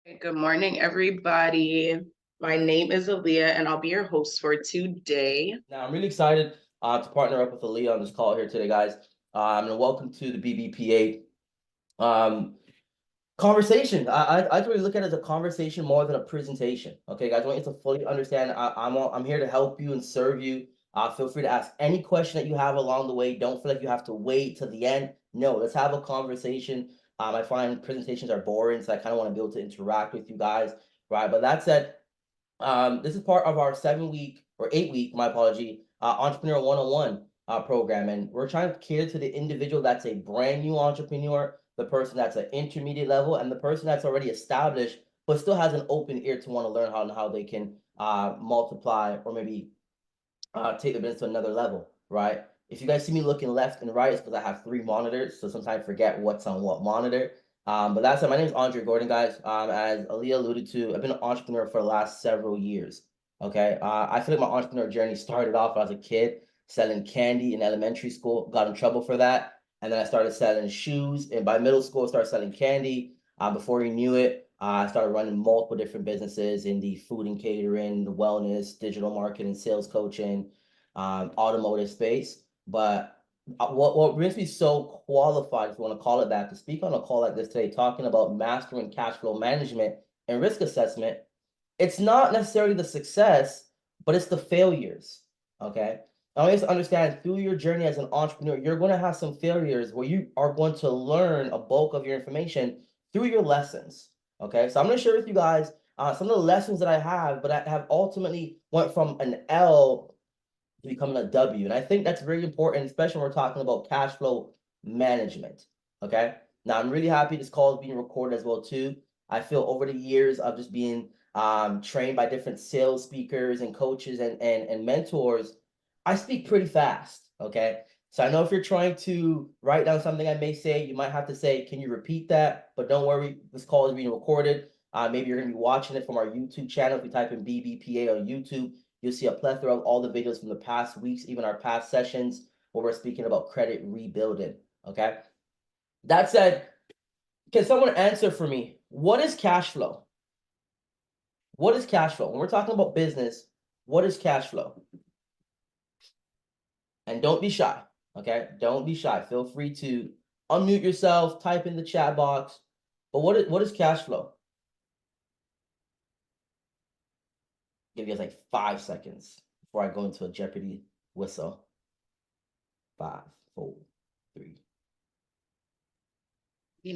Good morning, everybody. My name is Aliyah, and I'll be your host for today. Now, I'm really excited to partner up with Aliyah on this call here today, guys. And welcome to the BBPA conversation. I really look at it as a conversation more than a presentation. Okay, guys, I want you to fully understand. I'm here to help you and serve you. Feel free to ask any question that you have along the way. Don't feel like you have to wait till the end. No, let's have a conversation. I find presentations are boring, so I kind of want to be able to interact with you guys, right? But that said, this is part of our 7 week or 8 week, my apology, Entrepreneur 101 program. And we're trying to cater to the individual that's a brand new entrepreneur, the person that's an intermediate level, and the person that's already established, but still has an open ear to want to learn how they can multiply or maybe take the business to another level, right? If you guys see me looking left and right, it's because I have 3 monitors, so sometimes I forget what's on what monitor. But that's it. My name is Andre Gordon, guys. As Aliyah alluded to, I've been an entrepreneur for the last several years. Okay, I feel like my entrepreneur journey started off when I was a kid selling candy in elementary school. Got in trouble for that, and then I started selling shoes. And by middle school, I started selling candy. Before you knew it, I started running multiple different businesses in the food and catering, the wellness, digital marketing, sales coaching, automotive space. But what brings me so qualified, if you want to call it that, to speak on a call like this today, talking about mastering cash flow management and risk assessment, it's not necessarily the success, but it's the failures. Okay. I want you to understand through your journey as an entrepreneur, you're going to have some failures where you are going to learn a bulk of your information through your lessons. Okay. So I'm going to share with you guys some of the lessons that I have, but I have ultimately went from an L to becoming a W. And I think that's very important, especially when we're talking about cash flow management. Okay. Now I'm really happy this call is being recorded as well too. I feel over the years of just being trained by different sales speakers and coaches and mentors, I speak pretty fast. Okay. So I know if you're trying to write down something I may say, you might have to say, can you repeat that? But don't worry, this call is being recorded. Maybe you're going to be watching it from our YouTube channel. If you type in BBPA on YouTube, you'll see a plethora of all the videos from the past weeks, even our past sessions where we're speaking about credit rebuilding. Okay. That said, can someone answer for me? What is cash flow? What is cash flow? When we're talking about business, what is cash flow? And don't be shy. Okay. Don't be shy. Feel free to unmute yourself, type in the chat box. But what is cash flow? Give you guys like 5 seconds before I go into a Jeopardy whistle. 5, 4, 3.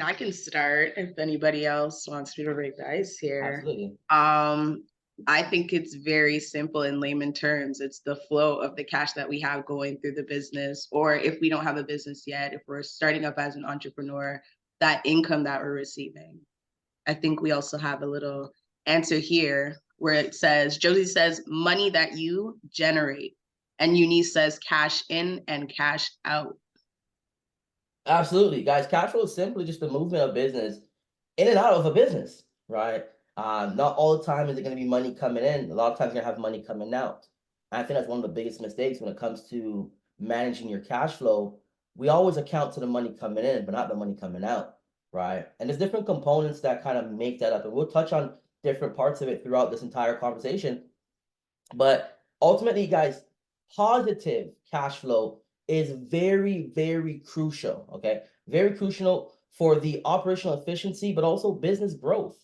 I can start if anybody else wants me to break the ice here. Absolutely. I think it's very simple in layman terms. It's the flow of the cash that we have going through the business, or if we don't have a business yet, if we're starting up as an entrepreneur, that income that we're receiving. I think we also have a little answer here where it says, Josie says, money that you generate. And Eunice says, cash in and cash out. Absolutely, guys. Cash flow is simply just the movement of business in and out of a business, right? Not all the time is it going to be money coming in. A lot of times you're going to have money coming out. I think that's one of the biggest mistakes when it comes to managing your cash flow. We always account to the money coming in, but not the money coming out, right? And there's different components that kind of make that up. And we'll touch on different parts of it throughout this entire conversation. But ultimately, guys, positive cash flow is very, very crucial. Okay. Very crucial for the operational efficiency, but also business growth.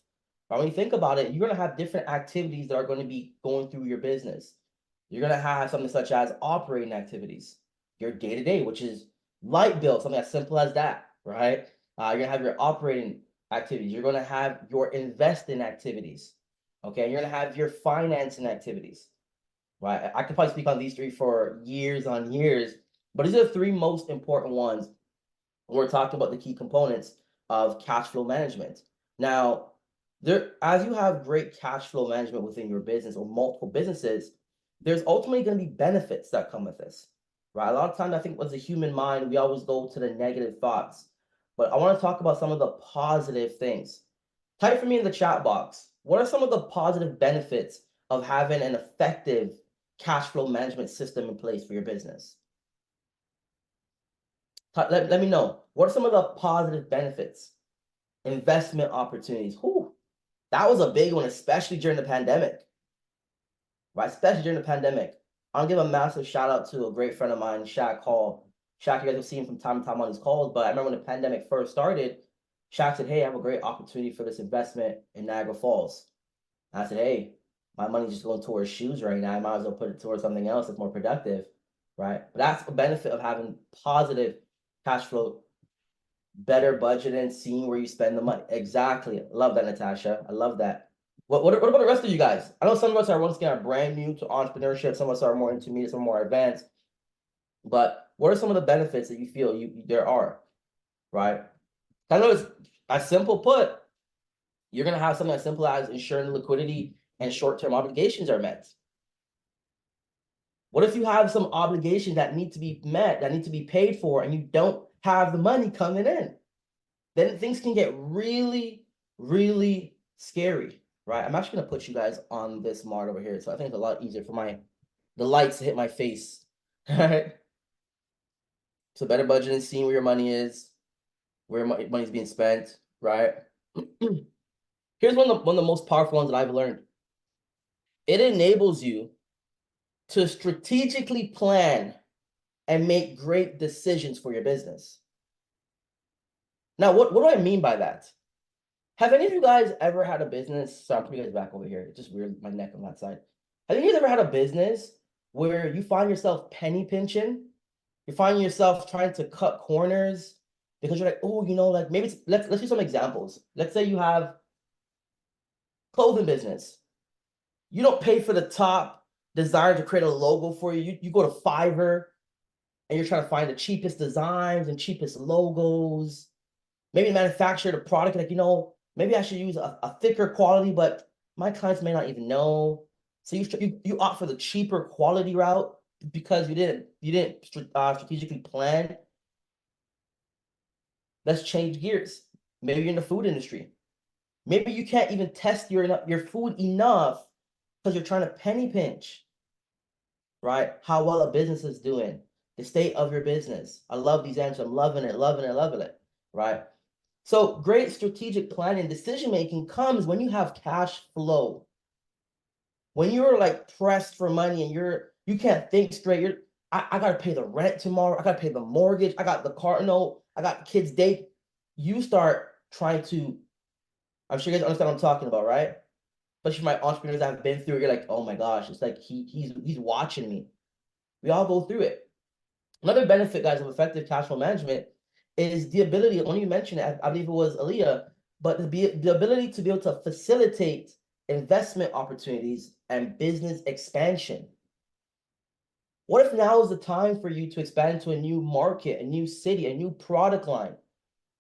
But when you think about it, you're going to have different activities that are going to be going through your business. You're going to have something such as operating activities, your day to day, which is light bill, something as simple as that, right? You're going to have your operating activities. You're going to have your investing activities. Okay. You're going to have your financing activities, right? I could probably speak on these three for years on years, but these are the three most important ones when we're talking about the key components of cash flow management. Now, as you have great cash flow management within your business or multiple businesses, there's ultimately going to be benefits that come with this, right? A lot of times, I think as a human mind, we always go to the negative thoughts, but I want to talk about some of the positive things. Type for me in the chat box. What are some of the positive benefits of having an effective cash flow management system in place for your business? Let me know. What are some of the positive benefits? Investment opportunities. Whew, That was a big one, especially during the pandemic, right? Especially during the pandemic. I'll give a massive shout out to a great friend of mine, Shaq Hall. Shaq, you guys will see him from time to time on these calls, but I remember when the pandemic first started, Shaq said, hey, I have a great opportunity for this investment in Niagara Falls. And I said, hey, my money's just going towards shoes right now. I might as well put it towards something else that's more productive, right? But that's a benefit of having positive cash flow, better budgeting, seeing where you spend the money. Exactly. Love that, Natasha. I love that. What about the rest of you guys? I know some of us are once again brand new to entrepreneurship. Some of us are more intermediate, some more advanced. But what are some of the benefits that you feel there are, right? I know it's as simple put. You're gonna have something as simple as ensuring liquidity and short-term obligations are met. What if you have some obligations that need to be met, that need to be paid for, and you don't have the money coming in? Then things can get really, really scary, right? I'm actually gonna put you guys on this mod over here, so I think it's a lot easier for the lights to hit my face. All right. So better budgeting, seeing where your money is, where money's being spent, right? Here's one of the most powerful ones that I've learned. It enables you to strategically plan and make great decisions for your business. Now, what do I mean by that? Have any of you guys ever had a business? So I'm putting you guys back over here. It's just weird, my neck on that side. Have you guys ever had a business where you find yourself penny pinching? You find yourself trying to cut corners because you're like, oh, like maybe let's do some examples. Let's say you have clothing business. You don't pay for the top designer to create a logo for you. You go to Fiverr and you're trying to find the cheapest designs and cheapest logos. Maybe manufacture the product, like, maybe I should use a thicker quality, but my clients may not even know. So you opt for the cheaper quality route because you didn't strategically plan. Let's change gears. Maybe you're in the food industry. Maybe you can't even test your food enough because you're trying to penny pinch, right? How well a business is doing, the state of your business. I love these answers. I'm loving it, right? So great strategic planning, decision making comes when you have cash flow. When you're like pressed for money and you can't think straight. I gotta pay the rent tomorrow. I gotta pay the mortgage. I got the car note. I got kids' date. You start trying to. I'm sure you guys understand what I'm talking about, right? Especially my entrepreneurs that have been through it. You're like, oh my gosh, it's like he's watching me. We all go through it. Another benefit, guys, of effective cash flow management is the ability, when you mentioned it, I believe it was Aliyah, but the ability to be able to facilitate investment opportunities and business expansion. What if now is the time for you to expand into a new market, a new city, a new product line,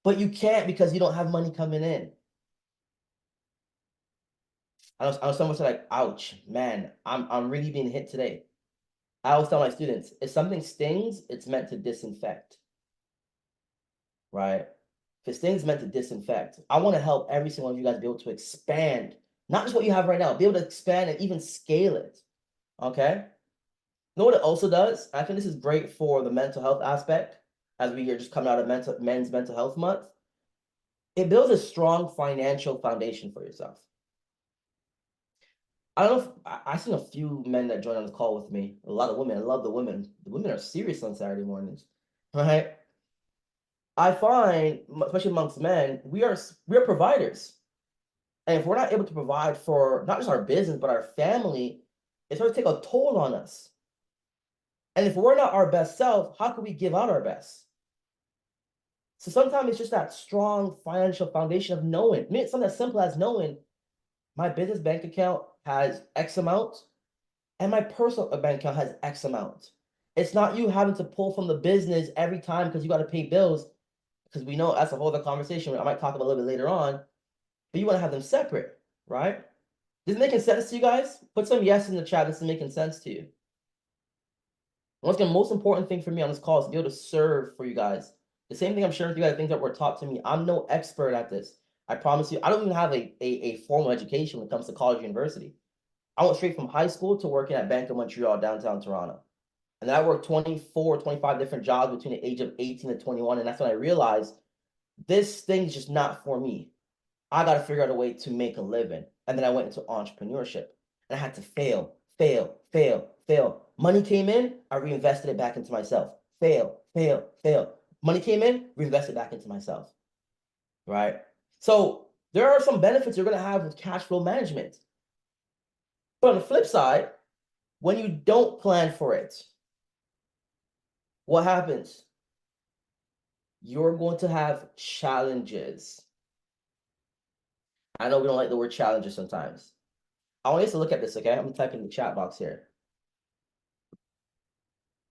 but you can't because you don't have money coming in? I know someone said like, ouch, man, I'm really being hit today. I always tell my students, if something stings, it's meant to disinfect, right? If it stings, it's meant to disinfect. I want to help every single one of you guys be able to expand, not just what you have right now, be able to expand and even scale it, okay? You know what it also does? I think this is great for the mental health aspect, as we are just coming out of Men's Mental Health Month. It builds a strong financial foundation for yourself. I don't know if I've seen a few men that join on the call with me. A lot of women. I love the women. The women are serious on Saturday mornings, right? I find, especially amongst men, we are providers, and if we're not able to provide for not just our business but our family, it's going to take a toll on us. And if we're not our best self, how can we give out our best? So sometimes it's just that strong financial foundation of knowing. I mean, it's something as simple as knowing my business bank account has X amount and my personal bank account has X amount. It's not you having to pull from the business every time because you got to pay bills, because we know that's a whole other conversation I might talk about a little bit later on, but you want to have them separate, right? This is making sense to you guys? Put some yes in the chat. This is making sense to you. Once again, most important thing for me on this call is to be able to serve for you guys. The same thing I'm sharing with you guys, things that were taught to me. I'm no expert at this. I promise you, I don't even have a formal education when it comes to college or university. I went straight from high school to working at Bank of Montreal, downtown Toronto. And then I worked 24, 25 different jobs between the age of 18 to 21. And that's when I realized this thing is just not for me. I got to figure out a way to make a living. And then I went into entrepreneurship and I had to fail, fail, fail, fail. Money came in, I reinvested it back into myself. Fail, fail, fail. Money came in, reinvested back into myself. Right? So there are some benefits you're going to have with cash flow management. But on the flip side, when you don't plan for it, what happens? You're going to have challenges. I know we don't like the word challenges sometimes. I want you to look at this, okay? I'm going to type in the chat box here.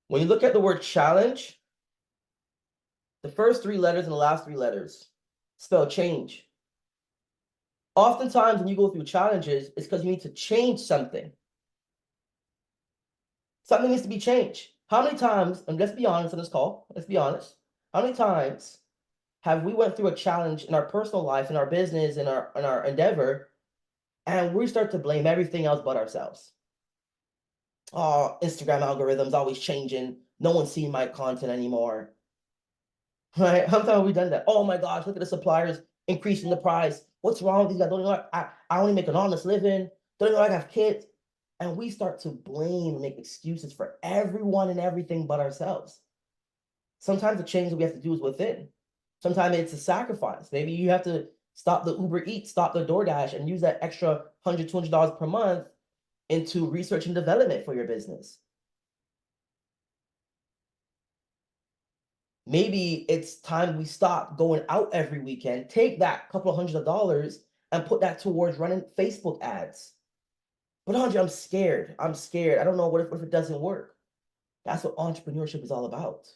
When you look at the word challenge, the first 3 letters and the last 3 letters spell change. Oftentimes, when you go through challenges, it's because you need to change something. Something needs to be changed. How many times, and let's be honest on this call, let's be honest, how many times have we went through a challenge in our personal life, in our business, in our endeavor, and we start to blame everything else but ourselves? Oh, Instagram algorithms always changing. No one's seeing my content anymore. Right? How many times have we done that? Oh my gosh, look at the suppliers increasing the price. What's wrong with these guys? Don't you know I only make an honest living. Don't you know I have kids? And we start to blame and make excuses for everyone and everything but ourselves. Sometimes the change that we have to do is within. Sometimes it's a sacrifice. Maybe you have to stop the Uber Eats, stop the DoorDash, and use that extra $100, $200 per month into research and development for your business. Maybe it's time we stop going out every weekend, take that couple of $100s and put that towards running Facebook ads. But Andre, I'm scared. I'm scared. I don't know what if it doesn't work. That's what entrepreneurship is all about.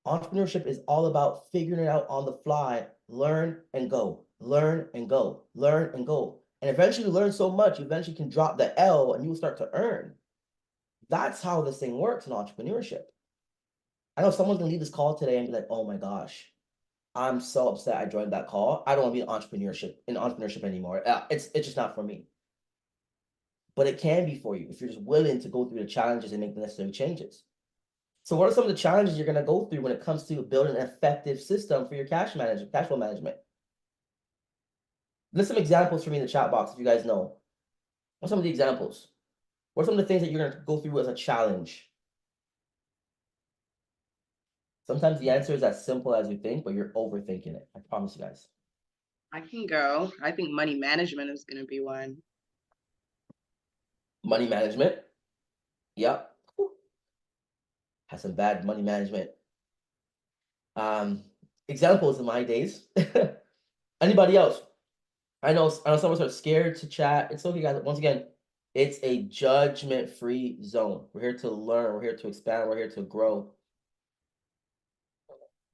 Entrepreneurship is all about figuring it out on the fly, learn and go, learn and go, learn and go. And eventually you learn so much, you eventually can drop the L and you will start to earn. That's how this thing works in entrepreneurship. I know someone's gonna leave this call today and be like, oh my gosh, I'm so upset I joined that call. I don't want to be in entrepreneurship anymore. It's just not for me. But it can be for you if you're just willing to go through the challenges and make the necessary changes. So what are some of the challenges you're going to go through when it comes to building an effective system for your cash flow management? List some examples for me in the chat box if you guys know. What are some of the examples? What are some of the things that you're going to go through as a challenge? Sometimes the answer is as simple as you think, but you're overthinking it. I promise you guys. I can go. I think money management is going to be one. Money management. Yep. Has some bad money management. Examples in my days. Anybody else? I know some of us are scared to chat. It's okay, guys. Once again, it's a judgment-free zone. We're here to learn. We're here to expand. We're here to grow.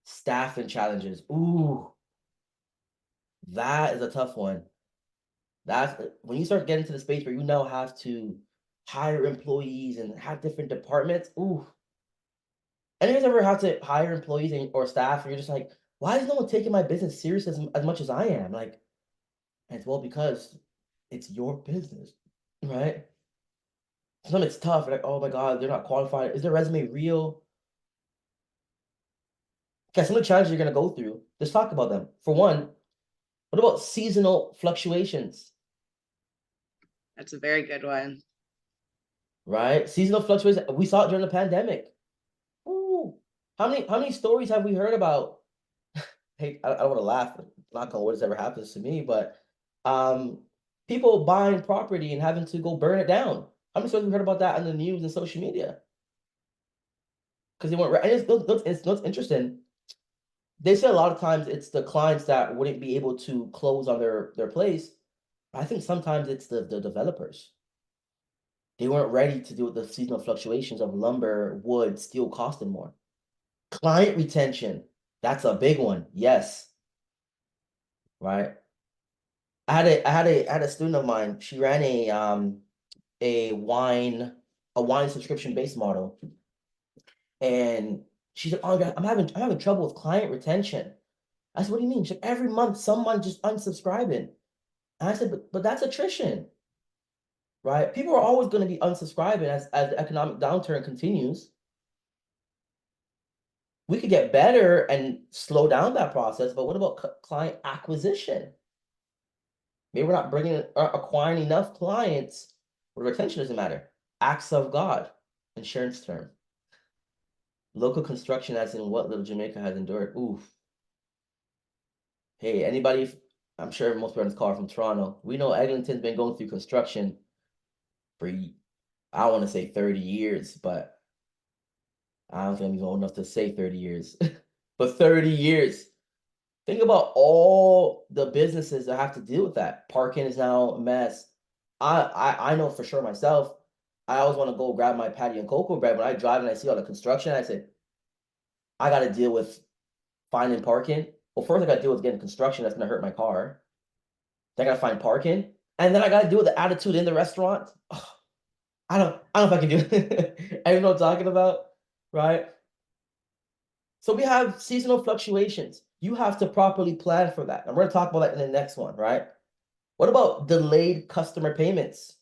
Staffing challenges. Ooh, that is a tough one. That's when you start getting to the space where you now have to hire employees and have different departments. Ooh. And you ever have to hire employees or staff, and you're just like, why is no one taking my business serious as much as I am? Like, and it's well because it's your business, right? Sometimes it's tough. Like, oh my God, they're not qualified. Is their resume real? Okay, some of the challenges you're gonna go through. Let's talk about them. For one, what about seasonal fluctuations? That's a very good one. Right? Seasonal fluctuations. We saw it during the pandemic. Ooh, how many stories have we heard about? Hey, I don't want to laugh. Knock on wood, has ever happens to me, but people buying property and having to go burn it down. How many stories have we heard about that on the news and social media? Because they weren't. And it's interesting. They say a lot of times it's the clients that wouldn't be able to close on their place. I think sometimes it's the developers. They weren't ready to deal with the seasonal fluctuations of lumber, wood, steel costing more. Client retention, that's a big one. Yes. Right. I had a student of mine. She ran a wine subscription based model, and she said, "Oh, God, I'm having trouble with client retention." I said, "What do you mean?" She's like, "Every month, someone just unsubscribing." And I said, "But that's attrition, right? People are always going to be unsubscribing as the economic downturn continues. We could get better and slow down that process, but what about client acquisition? Maybe we're not bringing or acquiring enough clients, or retention doesn't matter. Acts of God, insurance term. Local construction, as in what little Jamaica has endured. Oof. Hey, anybody, I'm sure most people on this call are from Toronto. We know Eglinton's been going through construction for, I want to say 30 years, but I don't think I'm even old enough to say 30 years. But 30 years. Think about all the businesses that have to deal with that. Parking is now a mess. I know for sure myself, I always want to go grab my patty and cocoa bread. When I drive and I see all the construction, I say, I got to deal with finding parking. Well, first I got to deal with getting construction that's going to hurt my car. Then I got to find parking. And then I got to deal with the attitude in the restaurant. Oh, I don't know if I can do it. I don't know what I'm talking about, right? So we have seasonal fluctuations. You have to properly plan for that. And we're going to talk about that in the next one, right? What about delayed customer payments?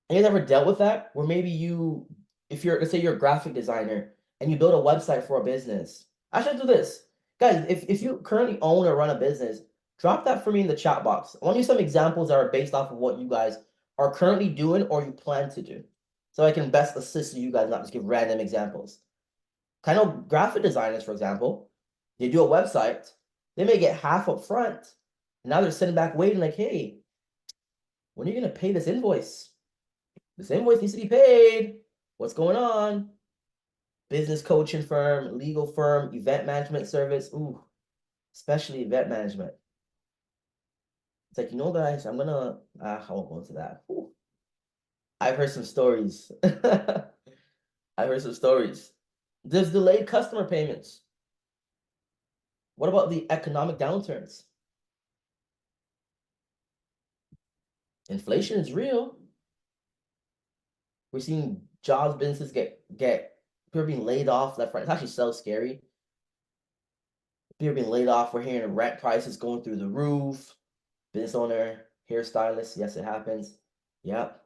You guys ever dealt with that? Where maybe you, if you're, let's say you're a graphic designer and you build a website for a business. I should do this. Guys, if you currently own or run a business, drop that for me in the chat box. I want you some examples that are based off of what you guys are currently doing or you plan to do. So I can best assist you guys, not just give random examples. Kind of graphic designers, for example, they do a website, they may get half up front. And now they're sitting back waiting like, hey, when are you going to pay this invoice? This invoice needs to be paid. What's going on? Business coaching firm, legal firm, event management service. Ooh, especially event management. It's like, you know, guys, I'm gonna, I won't go into that. Ooh. I've heard some stories. I've heard some stories. There's delayed customer payments. What about the economic downturns? Inflation is real. We're seeing jobs, businesses get people being laid off left, right. It's actually so scary. People being laid off. We're hearing rent prices going through the roof. Business owner, hairstylist. Yes, it happens. Yep.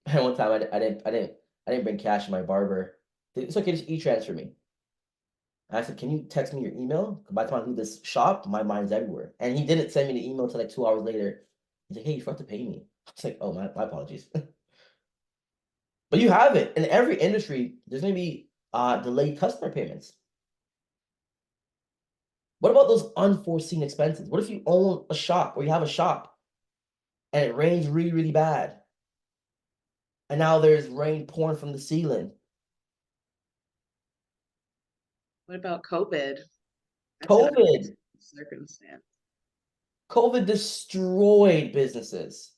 And one time I didn't bring cash to my barber. It's okay, just e-transfer me. And I said, can you text me your email? By the time I leave this shop, my mind's everywhere. And he didn't send me the email until like 2 hours later. He's like, hey, you forgot to pay me. It's like, oh, my apologies. But you have it. In every industry, there's going to be delayed customer payments. What about those unforeseen expenses? What if you own a shop or you have a shop and it rains really, really bad? And now there's rain pouring from the ceiling. What about COVID? That's an COVID. circumstance. COVID destroyed businesses.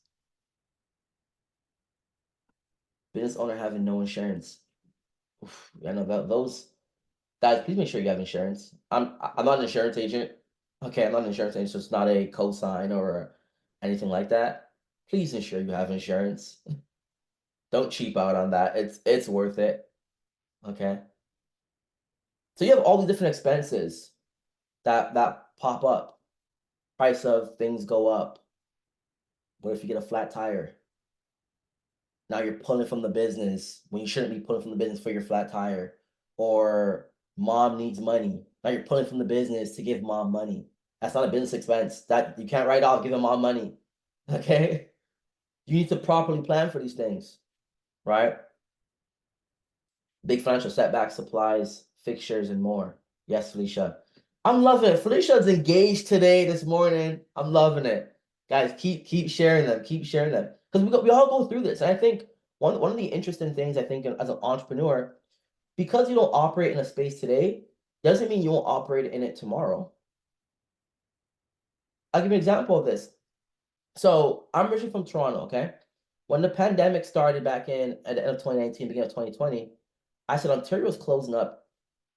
Business owner having no insurance. Oof, I know that those guys, please make sure you have insurance. I'm not an insurance agent. Okay, I'm not an insurance agent, so it's not a cosign or anything like that. Please ensure you have insurance. Don't cheap out on that. It's worth it. Okay. So you have all these different expenses that pop up. Price of things go up. What if you get a flat tire? Now you're pulling from the business when you shouldn't be pulling from the business for your flat tire. Or mom needs money. Now you're pulling from the business to give mom money. That's not a business expense. That you can't write off giving mom money. Okay? You need to properly plan for these things, right? Big financial setbacks, supplies, fixtures, and more. Yes, Felicia. I'm loving it. Felicia's engaged today, this morning. I'm loving it. Guys, keep sharing them. Keep sharing them. Because we all go through this. And I think one of the interesting things I think as an entrepreneur, because you don't operate in a space today, doesn't mean you won't operate in it tomorrow. I'll give you an example of this. So I'm originally from Toronto, okay? When the pandemic started back in at the end of 2019, beginning of 2020, I said Ontario's closing up.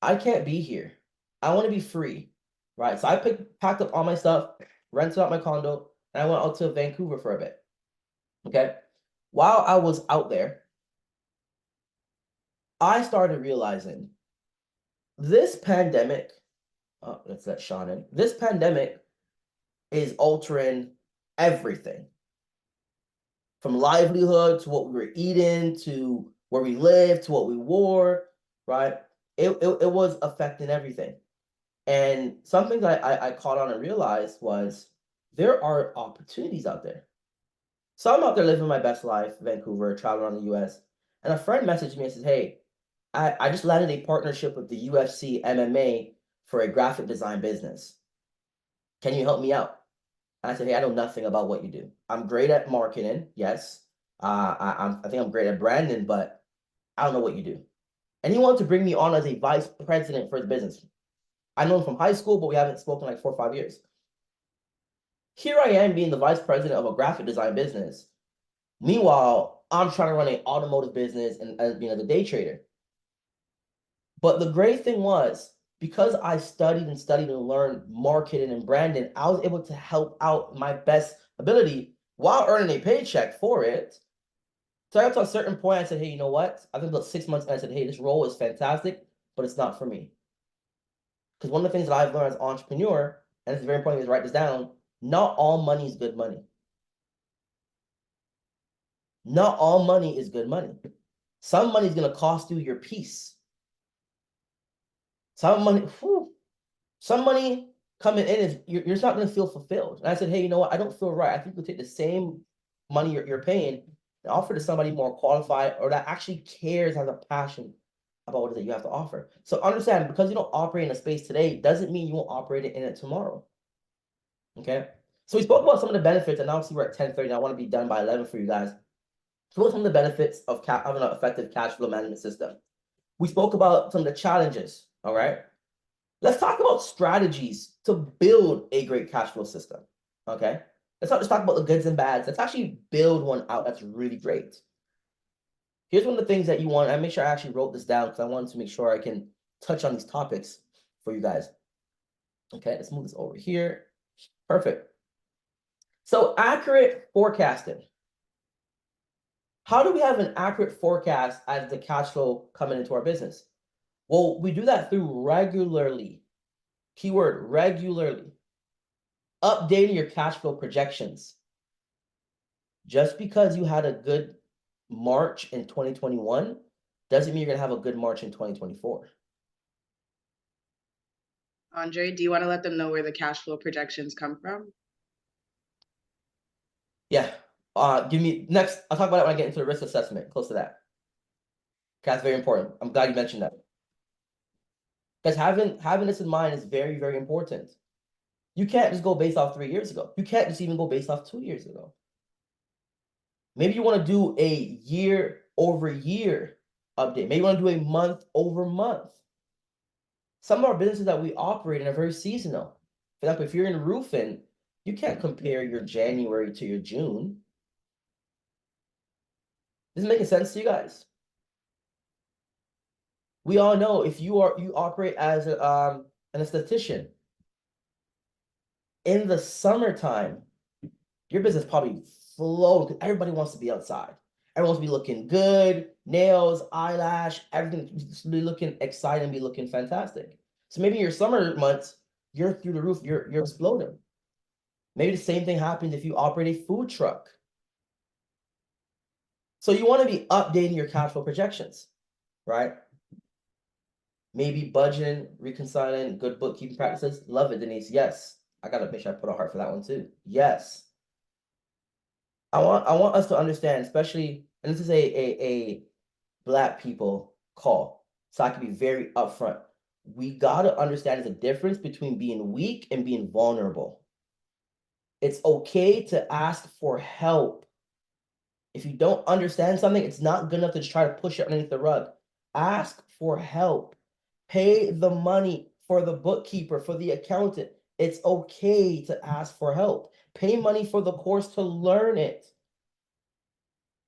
I can't be here. I want to be free, right? So I packed up all my stuff, rented out my condo, and I went out to Vancouver for a bit. Okay. While I was out there, I started realizing this pandemic, oh, let's let Sean in. This pandemic is altering everything from livelihood to what we were eating to where we lived to what we wore, right? It was affecting everything. And something that I caught on and realized was there are opportunities out there. So I'm out there living my best life, Vancouver, traveling around the US. And a friend messaged me and says, hey, I just landed a partnership with the UFC MMA for a graphic design business. Can you help me out? And I said, hey, I know nothing about what you do. I'm great at marketing, yes. I think I'm great at branding, but I don't know what you do. And he wanted to bring me on as a vice president for his business. I know him from high school, but we haven't spoken like 4 or 5 years. Here I am being the vice president of a graphic design business. Meanwhile, I'm trying to run an automotive business and being a day trader. But the great thing was, because I studied and learned marketing and branding, I was able to help out my best ability while earning a paycheck for it. So I got to a certain point, I said, hey, you know what? I think about 6 months, and I said, hey, this role is fantastic, but it's not for me. Because one of the things that I've learned as an entrepreneur, and it's very important to write this down, not all money is good money. Not all money is good money. Some money is going to cost you your peace. Some money, some money coming in is you're just not going to feel fulfilled. And I said, hey, you know what? I don't feel right. I think we'll take the same money you're paying and offer to somebody more qualified or that actually cares, has a passion about what it is that you have to offer. So understand, because you don't operate in a space today, doesn't mean you won't operate in it tomorrow. Okay. So we spoke about some of the benefits, and obviously we're at 10:30. And I want to be done by 11 for you guys. So what are some of the benefits of an effective cash flow management system? We spoke about some of the challenges. All right. Let's talk about strategies to build a great cash flow system. Okay. Let's not just talk about the goods and bads. Let's actually build one out that's really great. Here's one of the things that you want. I make sure I actually wrote this down because I wanted to make sure I can touch on these topics for you guys. Okay, let's move this over here. Perfect. So accurate forecasting. How do we have an accurate forecast as the cash flow coming into our business? Well, we do that through regularly. Keyword regularly. Updating your cash flow projections. Just because you had a good March in 2021 doesn't mean you're going to have a good March in 2024. Andre, do you want to let them know where the cash flow projections come from? Yeah. Give me next. I'll talk about it when I get into the risk assessment. Close to that. That's very important. I'm glad you mentioned that. Because having this in mind is very, very important. You can't just go based off 3 years ago. You can't just even go based off 2 years ago. Maybe you want to do a year over year update. Maybe you want to do a month over month. Some of our businesses that we operate in are very seasonal. For example, if you're in roofing, you can't compare your January to your June. This is making sense to you guys? We all know if you operate as an esthetician in the summertime, your business probably flow because everybody wants to be outside. Everyone wants to be looking good, nails, eyelash, everything just be looking exciting, be looking fantastic. So maybe your summer months, you're through the roof, you're exploding. Maybe the same thing happens if you operate a food truck. So you want to be updating your cash flow projections, right? Maybe budgeting, reconciling, good bookkeeping practices. Love it, Denise. Yes. I gotta make sure I put a heart for that one too. Yes. I want us to understand, especially, and this is a Black people call, so I can be very upfront. We gotta understand there's a difference between being weak and being vulnerable. It's okay to ask for help. If you don't understand something, it's not good enough to just try to push it underneath the rug. Ask for help. Pay the money for the bookkeeper, for the accountant. It's okay to ask for help. Pay money for the course to learn it.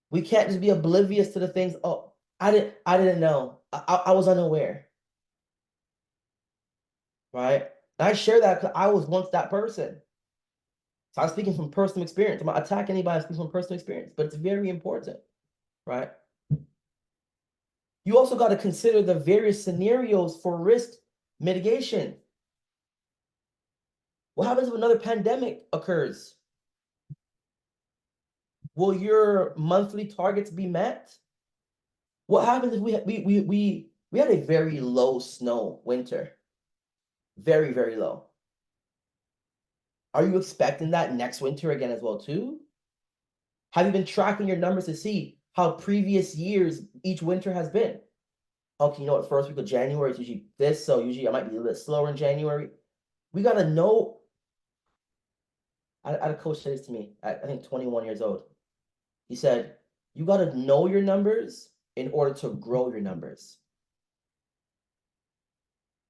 We can't just be oblivious to the things. Oh, I didn't know. I was unaware. Right? And I share that because I was once that person. So I'm speaking from personal experience. I'm not attacking anybody, I'm speaking from personal experience, but it's very important, right? You also got to consider the various scenarios for risk mitigation. What happens if another pandemic occurs? Will your monthly targets be met? What happens if we had a very low snow winter? Very, very low. Are you expecting that next winter again as well too? Have you been tracking your numbers to see how previous years each winter has been? Okay, you know what? First week of January is usually this, so usually I might be a little bit slower in January. We gotta know. I had a coach say this to me at, I think, 21 years old. He said, you gotta know your numbers in order to grow your numbers.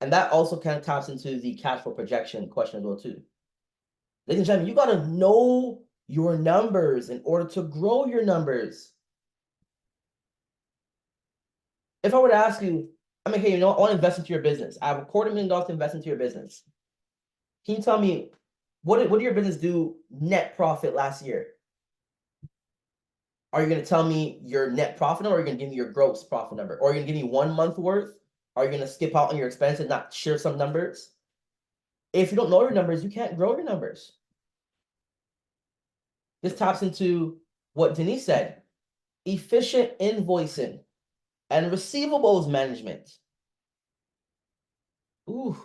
And that also kind of taps into the cash flow projection question as well too. Ladies and gentlemen, you gotta know your numbers in order to grow your numbers. If I were to ask you, I mean, hey, you know what? I want to invest into your business. I have $250,000 to invest into your business. Can you tell me what did your business do net profit last year? Are you going to tell me your net profit number, or are you going to give me your gross profit number? Or are you going to give me 1 month worth? Are you going to skip out on your expense and not share some numbers? If you don't know your numbers, you can't grow your numbers. This taps into what Denise said: efficient invoicing and receivables management. Ooh.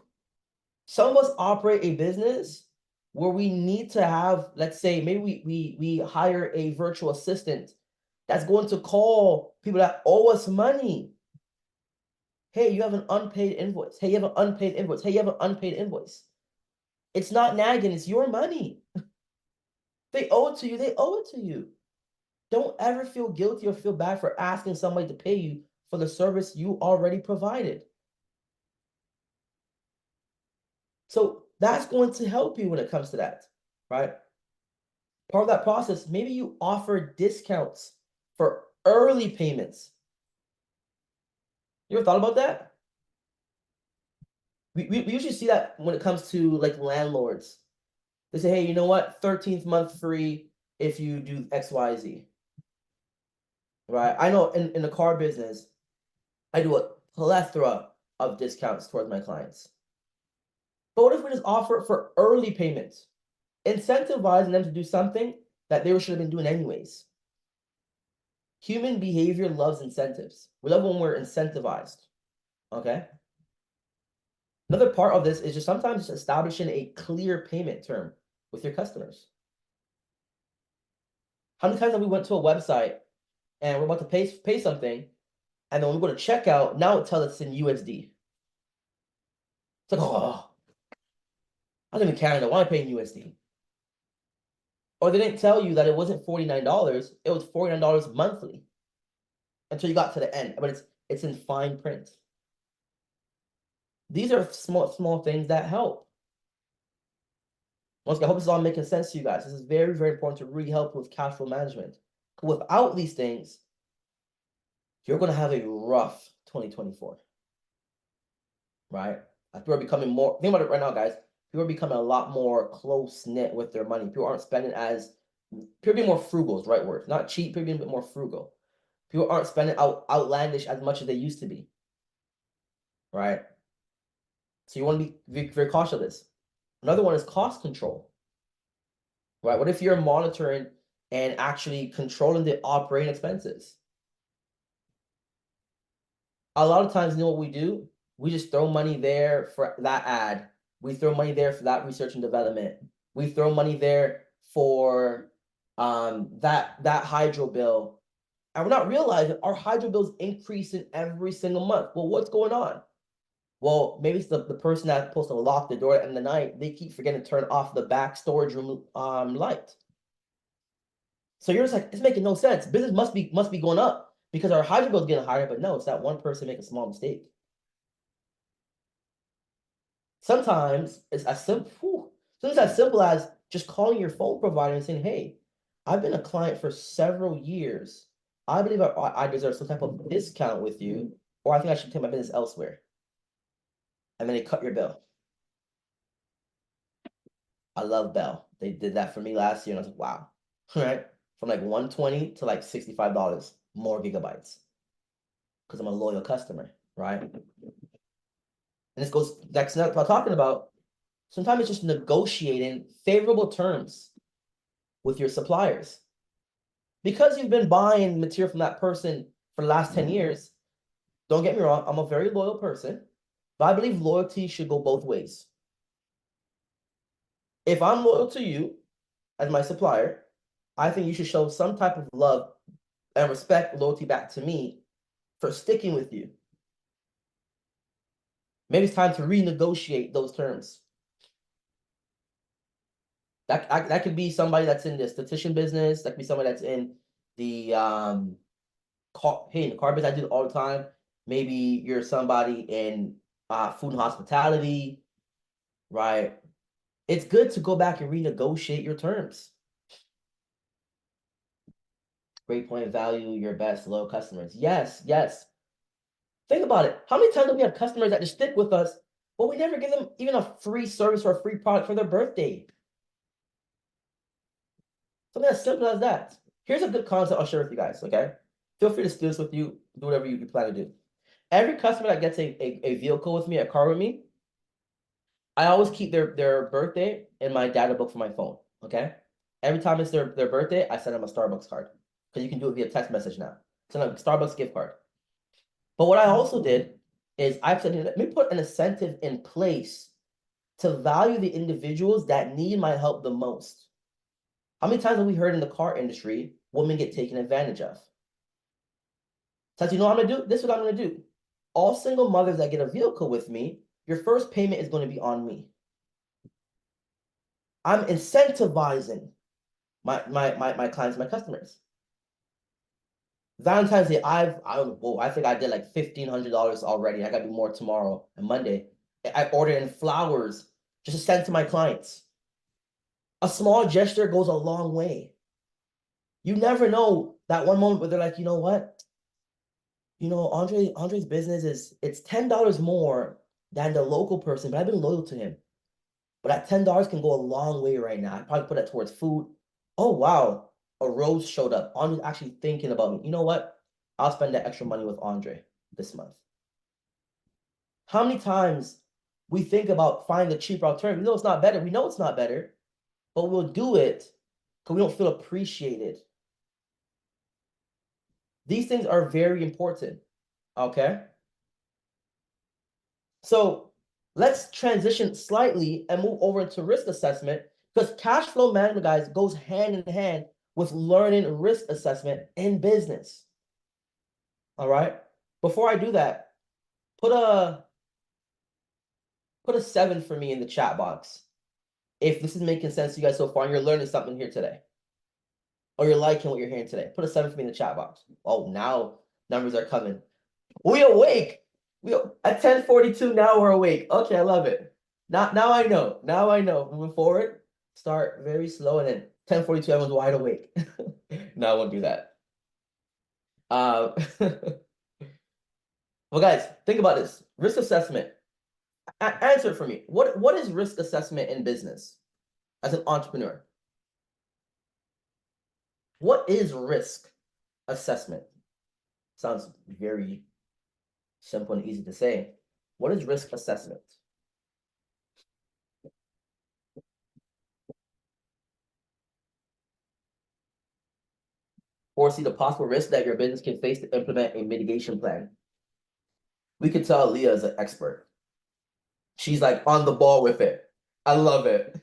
Some of us operate a business where we need to have, let's say, maybe we hire a virtual assistant that's going to call people that owe us money. Hey, you have an unpaid invoice. Hey, you have an unpaid invoice. Hey, you have an unpaid invoice. It's not nagging, it's your money. They owe it to you, they owe it to you. Don't ever feel guilty or feel bad for asking somebody to pay you for the service you already provided. So that's going to help you when it comes to that, right? Part of that process, maybe you offer discounts for early payments. You ever thought about that? We usually see that when it comes to like landlords. They say, hey, you know what? 13th month free if you do XYZ. Right? I know in the car business, I do a plethora of discounts towards my clients. But what if we just offer it for early payments, incentivizing them to do something that they should have been doing anyways? Human behavior loves incentives. We love when we're incentivized. Okay. Another part of this is just sometimes establishing a clear payment term with your customers. How many times have we went to a website and we're about to pay something, and then when we go to checkout, now it tells us in USD. It's like, oh, I live in Canada. Why am I paying USD? Or they didn't tell you that it wasn't $49. It was $49 monthly until you got to the end, but it's in fine print. These are small things that help. Once again, I hope this is all making sense to you guys. This is very, very important to really help with cash flow management. Without these things, you're going to have a rough 2024, right? People are becoming more, think about it right now, guys. People are becoming a lot more close-knit with their money. People aren't spending people being more frugal is the right word. Not cheap, people being a bit more frugal. People aren't spending outlandish as much as they used to be, right? So you want to be very, very cautious of this. Another one is cost control, right? What if you're monitoring and actually controlling the operating expenses? A lot of times, you know what we do? We just throw money there for that ad. We throw money there for that research and development. We throw money there for that hydro bill. And we're not realizing our hydro bill is increasing every single month. Well, what's going on? Well, maybe it's the person that's supposed to lock the door at the end of the night. They keep forgetting to turn off the back storage room light. So you're just like, it's making no sense. Business must be going up because our hydro bill is getting higher, but no, it's that one person making a small mistake. Sometimes it's as simple, as just calling your phone provider and saying, hey, I've been a client for several years. I believe I deserve some type of discount with you, or I think I should take my business elsewhere. And then they cut your bill. I love Bell. They did that for me last year, and I was like, wow, right? From like $120 to like $65 more gigabytes because I'm a loyal customer, right? And this goes next what I'm talking about. Sometimes it's just negotiating favorable terms with your suppliers. Because you've been buying material from that person for the last 10 years, don't get me wrong, I'm a very loyal person, but I believe loyalty should go both ways. If I'm loyal to you as my supplier, I think you should show some type of love and respect, loyalty back to me for sticking with you. Maybe it's time to renegotiate those terms. That could be somebody that's in the esthetician business. That could be somebody that's in the in the car business. I do it all the time. Maybe you're somebody in food and hospitality, right? It's good to go back and renegotiate your terms. Great point of value, your best low customers. Yes, yes. Think about it. How many times do we have customers that just stick with us, but we never give them even a free service or a free product for their birthday? Something as simple as that. Here's a good concept I'll share with you guys, okay? Feel free to steal this with you, do whatever you plan to do. Every customer that gets a vehicle with me, a car with me, I always keep their birthday in my data book for my phone, okay? Every time it's their birthday, I send them a Starbucks card. Because you can do it via text message now. Send a Starbucks gift card. But what I also did is I've said, let me put an incentive in place to value the individuals that need my help the most. How many times have we heard in the car industry, women get taken advantage of? So you know what I'm gonna do? This is what I'm gonna do. All single mothers that get a vehicle with me, your first payment is gonna be on me. I'm incentivizing my clients, my customers. Valentine's Day, I don't know, I think I did like $1,500 already. I gotta do more tomorrow and Monday. I ordered in flowers just to send to my clients. A small gesture goes a long way. You never know that one moment where they're like, you know what? You know, Andre's business it's $10 more than the local person, but I've been loyal to him. But that $10 can go a long way right now. I probably put that towards food. Oh wow, a rose showed up. Andre's actually thinking about me. You know what? I'll spend that extra money with Andre this month. How many times we think about finding the cheaper alternative? We know it's not better. We know it's not better, but we'll do it because we don't feel appreciated. These things are very important, okay? So let's transition slightly and move over into risk assessment because cash flow management, guys, goes hand in hand with learning risk assessment in business. All right. Before I do that, put a 7 for me in the chat box if this is making sense to you guys so far and you're learning something here today, or you're liking what you're hearing today. Put a 7 for me in the chat box. Oh, now numbers are coming. We awake. We at 10:42 now we're awake. Okay, I love it. Now I know. Now I know. Moving forward, start very slow and then 10:42 everyone's wide awake. No, I won't do that. Well, guys, think about this. Risk assessment. Answer it for me. What is risk assessment in business as an entrepreneur? What is risk assessment? Sounds very simple and easy to say. What is risk assessment? Foresee the possible risk that your business can face to implement a mitigation plan. We could tell Aliyah is an expert. She's like on the ball with it. I love it.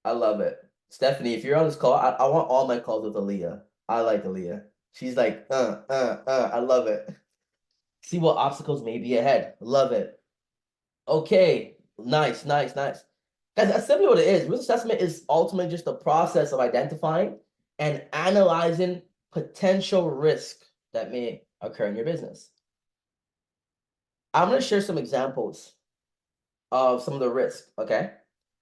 I love it. Stephanie, if you're on this call, I want all my calls with Aliyah. I like Aliyah. She's like, I love it. See what obstacles may be ahead. Love it. Okay, nice. Guys, that's simply what it is. Risk assessment is ultimately just the process of identifying and analyzing potential risk that may occur in your business. I'm going to share some examples of some of the risk, okay,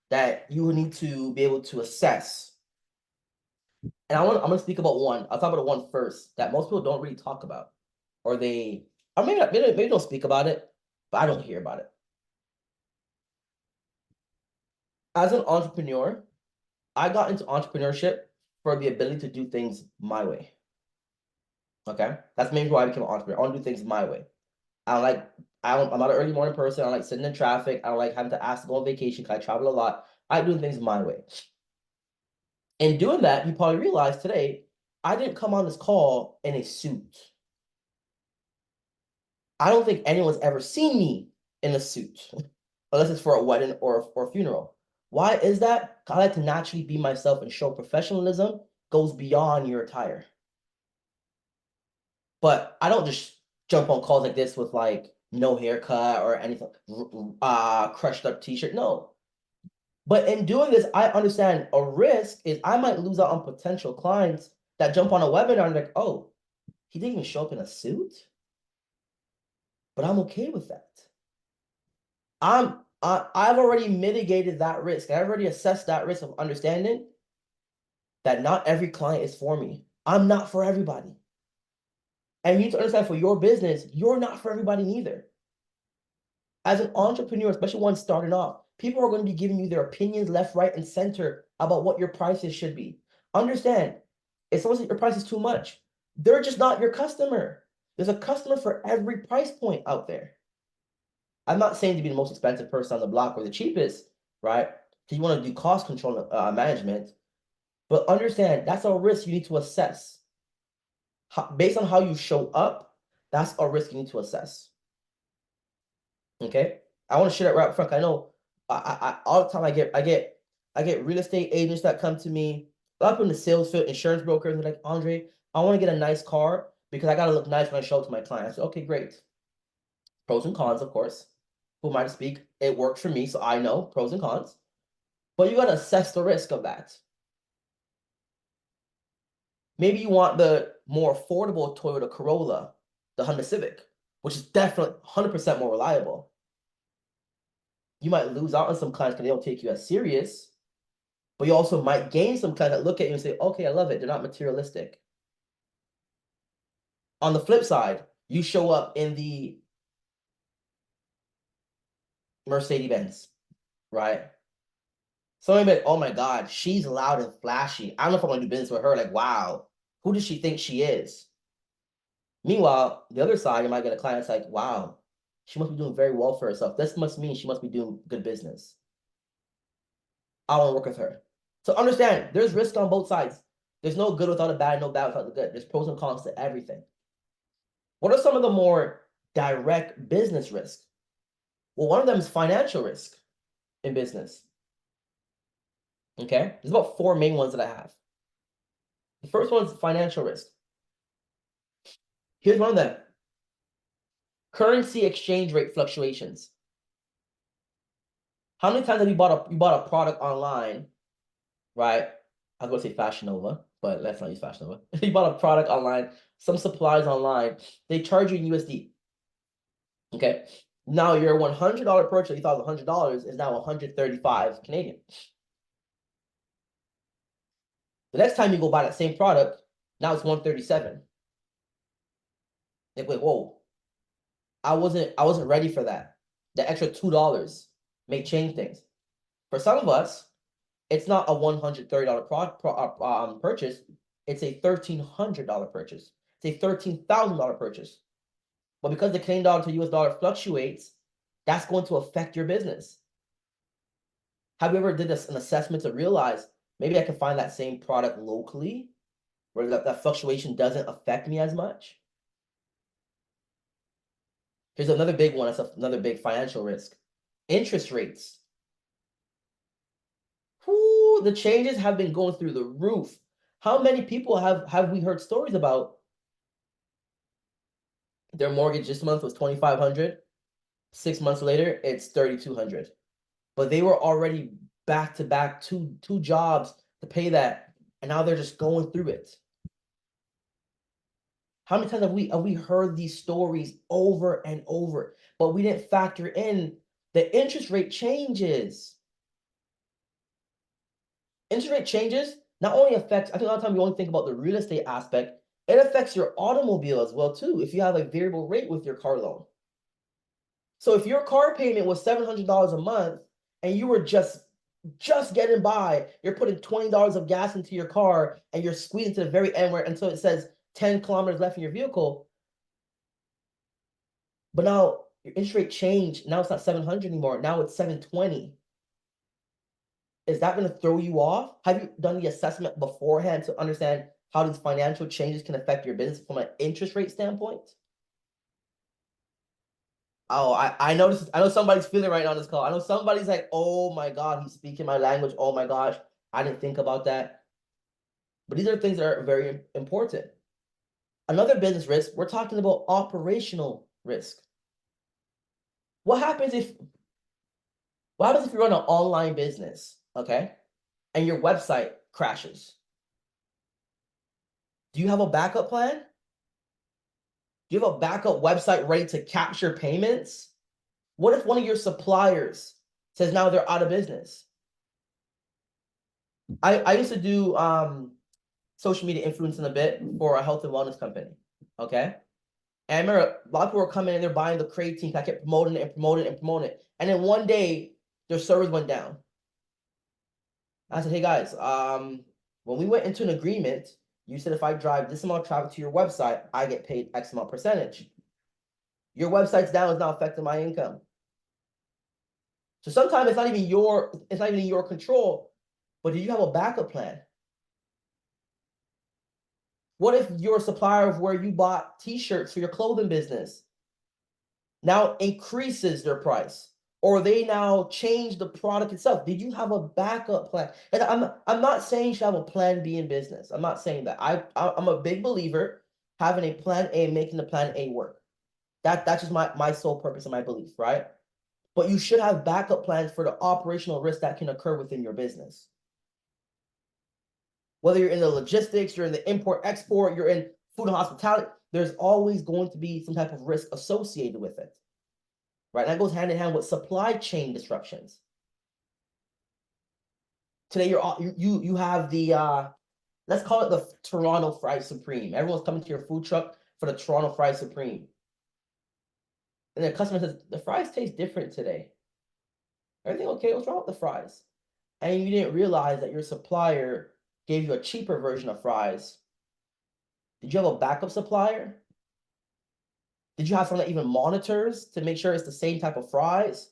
that you will need to be able to assess. And I'm going to speak about one. I'll talk about the one first that most people don't really talk about, or maybe don't speak about it, but I don't hear about it. As an entrepreneur, I got into entrepreneurship for the ability to do things my way. Okay, that's maybe why I became an entrepreneur. I want to do things my way. I'm not an early morning person. I don't like sitting in traffic. I don't like having to ask to go on vacation because I travel a lot. I do things my way. In doing that, you probably realize today, I didn't come on this call in a suit. I don't think anyone's ever seen me in a suit, unless it's for a wedding or a funeral. Why is that? I like to naturally be myself and show professionalism goes beyond your attire. But I don't just jump on calls like this with like no haircut or anything, crushed up t-shirt. No. But in doing this, I understand a risk is I might lose out on potential clients that jump on a webinar and like, oh, he didn't even show up in a suit. But I'm okay with that. I've already mitigated that risk. I've already assessed that risk of understanding that not every client is for me. I'm not for everybody. And you need to understand for your business, you're not for everybody neither. As an entrepreneur, especially one starting off, people are going to be giving you their opinions left, right, and center about what your prices should be. Understand, if someone says your price is too much, they're just not your customer. There's a customer for every price point out there. I'm not saying to be the most expensive person on the block or the cheapest, right? Because you want to do cost control management. But understand, that's a risk you need to assess. Based on how you show up, that's a risk you need to assess. Okay, I want to share that right up front. I know all the time I get real estate agents that come to me. A lot of people in the sales field, insurance brokers, they're like, Andre, I want to get a nice car because I gotta look nice when I show it to my clients. Okay, great. Pros and cons, of course. Who am I to speak? It works for me, so I know pros and cons. But you gotta assess the risk of that. Maybe you want the more affordable Toyota Corolla, the Honda Civic, which is definitely 100% more reliable. You might lose out on some clients because they don't take you as serious, but you also might gain some clients that look at you and say, okay, I love it. They're not materialistic. On the flip side, you show up in the Mercedes-Benz, right? Somebody like, oh my God, she's loud and flashy. I don't know if I want to do business with her. Like, wow, who does she think she is? Meanwhile, the other side, you might get a client that's like, wow, she must be doing very well for herself. This must mean she must be doing good business. I want to work with her. So understand, there's risk on both sides. There's no good without a bad, no bad without the good. There's pros and cons to everything. What are some of the more direct business risks? Well, one of them is financial risk in business. Okay, there's about 4 main ones that I have. The first one is financial risk. Here's one of them. Currency exchange rate fluctuations. How many times have you bought a product online, right? I was going to say Fashion Nova, but let's not use Fashion Nova. You bought a product online, some supplies online, they charge you in USD. Okay. Now your $100 purchase you thought was $100 is now 135 Canadian. The next time you go buy that same product, now it's 137. Like, wait, whoa. I wasn't ready for that. The extra $2 may change things. For some of us, it's not a $130 purchase. It's a $1,300 purchase. It's a $13,000 purchase. But because the Canadian dollar to US dollar fluctuates, that's going to affect your business. Have you ever did an assessment to realize maybe I can find that same product locally where that fluctuation doesn't affect me as much? Here's another big one. That's another big financial risk. Interest rates. Whoo, the changes have been going through the roof. How many people have we heard stories about their mortgage this month was $2,500. 6 months later, it's $3,200. But they were already back to back two jobs to pay that, and now they're just going through it. How many times have we heard these stories over and over, but we didn't factor in the interest rate changes. Interest rate changes not only affects, I think a lot of time we only think about the real estate aspect, it affects your automobile as well too, if you have a variable rate with your car loan. So if your car payment was $700 a month and you were just getting by, you're putting $20 of gas into your car and you're squeezing to the very end where until it says 10 kilometers left in your vehicle. But now your interest rate changed. Now it's not 700 anymore. Now it's 720. Is that going to throw you off? Have you done the assessment beforehand to understand how these financial changes can affect your business from an interest rate standpoint? Oh, I noticed. I know somebody's feeling right now on this call. I know somebody's like, "Oh my God, he's speaking my language. Oh my gosh, I didn't think about that." But these are things that are very important. Another business risk, we're talking about operational risk. What happens if you run an online business, okay, and your website crashes? Do you have a backup plan? Do you have a backup website ready to capture payments? What if one of your suppliers says now they're out of business? I used to do social media influencing a bit for a health and wellness company. Okay. And I remember a lot of people were coming in, they're buying the creatine. I kept promoting it and promoting it and promoting it. And then one day their servers went down. I said, hey guys, when we went into an agreement, you said if I drive this amount of traffic to your website, I get paid X amount percentage. Your website's down, is now affecting my income. So sometimes it's not even in your control, but do you have a backup plan? What if your supplier of where you bought t-shirts for your clothing business now increases their price, or they now change the product itself? Did you have a backup plan? And I'm not saying you should have a plan B in business. I'm not saying that. I'm a big believer having a plan A and making the plan A work. That's just my sole purpose and my belief, right? But you should have backup plans for the operational risk that can occur within your business. Whether you're in the logistics, you're in the import export, you're in food and hospitality, there's always going to be some type of risk associated with it, right? And that goes hand in hand with supply chain disruptions. Today you have the let's call it the Toronto Fried Supreme. Everyone's coming to your food truck for the Toronto Fried Supreme, and the customer says the fries taste different today. Everything okay? What's wrong with the fries? And you didn't realize that your supplier gave you a cheaper version of fries. Did you have a backup supplier? Did you have someone that even monitors to make sure it's the same type of fries?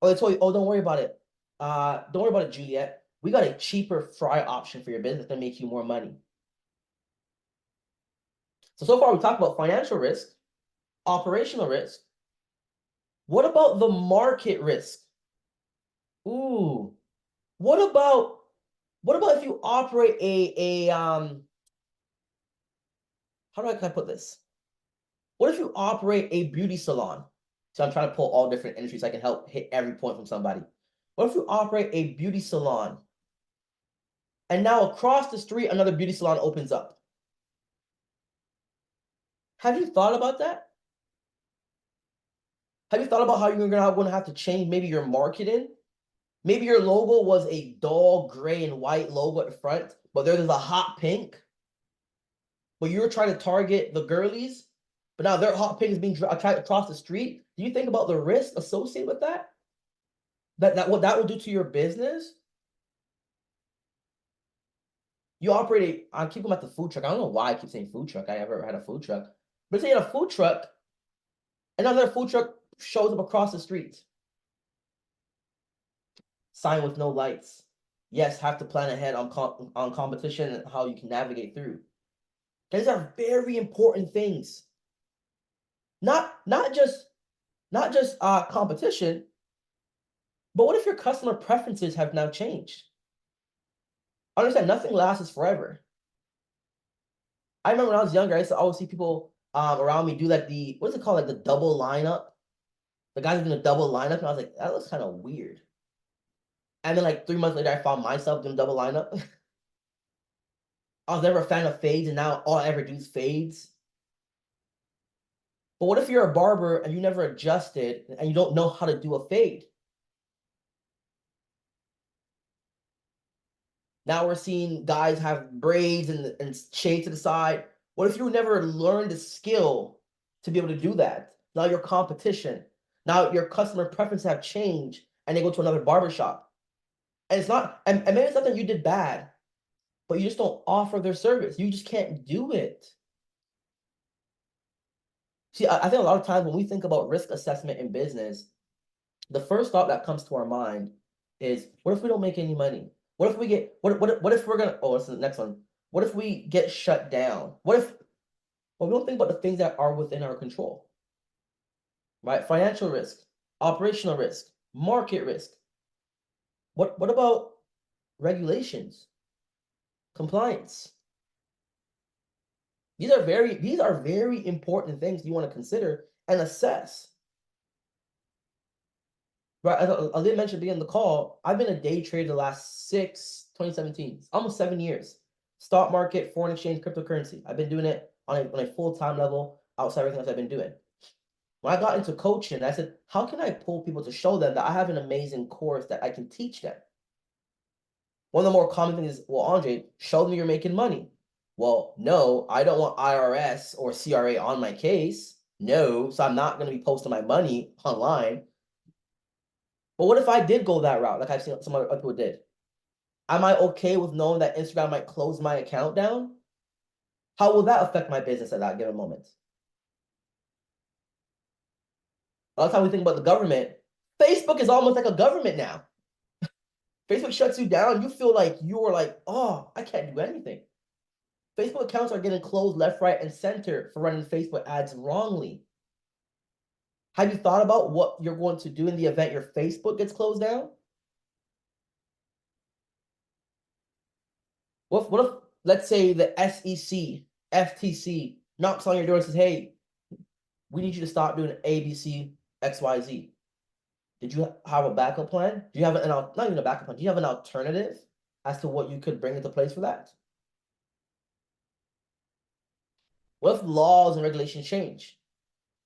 Or they told you, oh, don't worry about it. Don't worry about it, Juliet. We got a cheaper fry option for your business that make you more money. So far we talked about financial risk, operational risk. What about the market risk? Ooh, what about if you operate how do I put this? What if you operate a beauty salon? So I'm trying to pull all different industries so I can help hit every point from somebody. What if you operate a beauty salon and now across the street another beauty salon opens up? Have you thought about that? Have you thought about how you're going to have to change maybe your marketing? Maybe your logo was a dull gray and white logo at the front, but there's a hot pink. But you're trying to target the girlies, but now their hot pink is being tried across the street. Do you think about the risk associated with that? What that will do to your business? You operate I keep them at the food truck. I don't know why I keep saying food truck. I ever had a food truck. But say a food truck, another food truck shows up across the street. Sign with no lights. Yes, have to plan ahead on competition and how you can navigate through. These are very important things. Not just competition, but what if your customer preferences have now changed? Understand, nothing lasts forever. I remember when I was younger, I used to always see people around me do like what's it called, like the double lineup. The guys doing a double lineup, and I was like, that looks kind of weird. And then like 3 months later, I found myself doing double lineup. I was never a fan of fades, and now all I ever do is fades. But what if you're a barber and you never adjusted and you don't know how to do a fade? Now we're seeing guys have braids and shade to the side. What if you never learned the skill to be able to do that? Now your competition, now your customer preferences have changed and they go to another barbershop. And it's not, and maybe it's not that you did bad, but you just don't offer their service. You just can't do it. See, I think a lot of times when we think about risk assessment in business, the first thought that comes to our mind is, what if we don't make any money? What if we get what if we're gonna this is the next one. What if we get shut down? What if we don't think about the things that are within our control? right? Financial risk, operational risk, market risk. What about regulations, compliance? These are very important things you want to consider and assess. Right, as Aliyah mentioned at the beginning of the call, I've been a day trader the last 2017, almost 7 years. Stock market, foreign exchange, cryptocurrency. I've been doing it on a full-time level outside everything else I've been doing. When I got into coaching, I said, how can I pull people to show them that I have an amazing course that I can teach them? One of the more common things is, well, Andre, show them you're making money. Well, no, I don't want IRS or CRA on my case. No, so I'm not going to be posting my money online. But what if I did go that route, like I've seen some other people did? Am I okay with knowing that Instagram might close my account down? How will that affect my business at that given moment? A lot of time we think about the government. Facebook is almost like a government now. Facebook shuts you down. You feel like you are like, oh, I can't do anything. Facebook accounts are getting closed left, right, and center for running Facebook ads wrongly. Have you thought about what you're going to do in the event your Facebook gets closed down? What if let's say the SEC, FTC knocks on your door and says, hey, we need you to stop doing ABC, XYZ. Did you have a backup plan? Do you have not even a backup plan? Do you have an alternative as to what you could bring into place for that? What if laws and regulations change?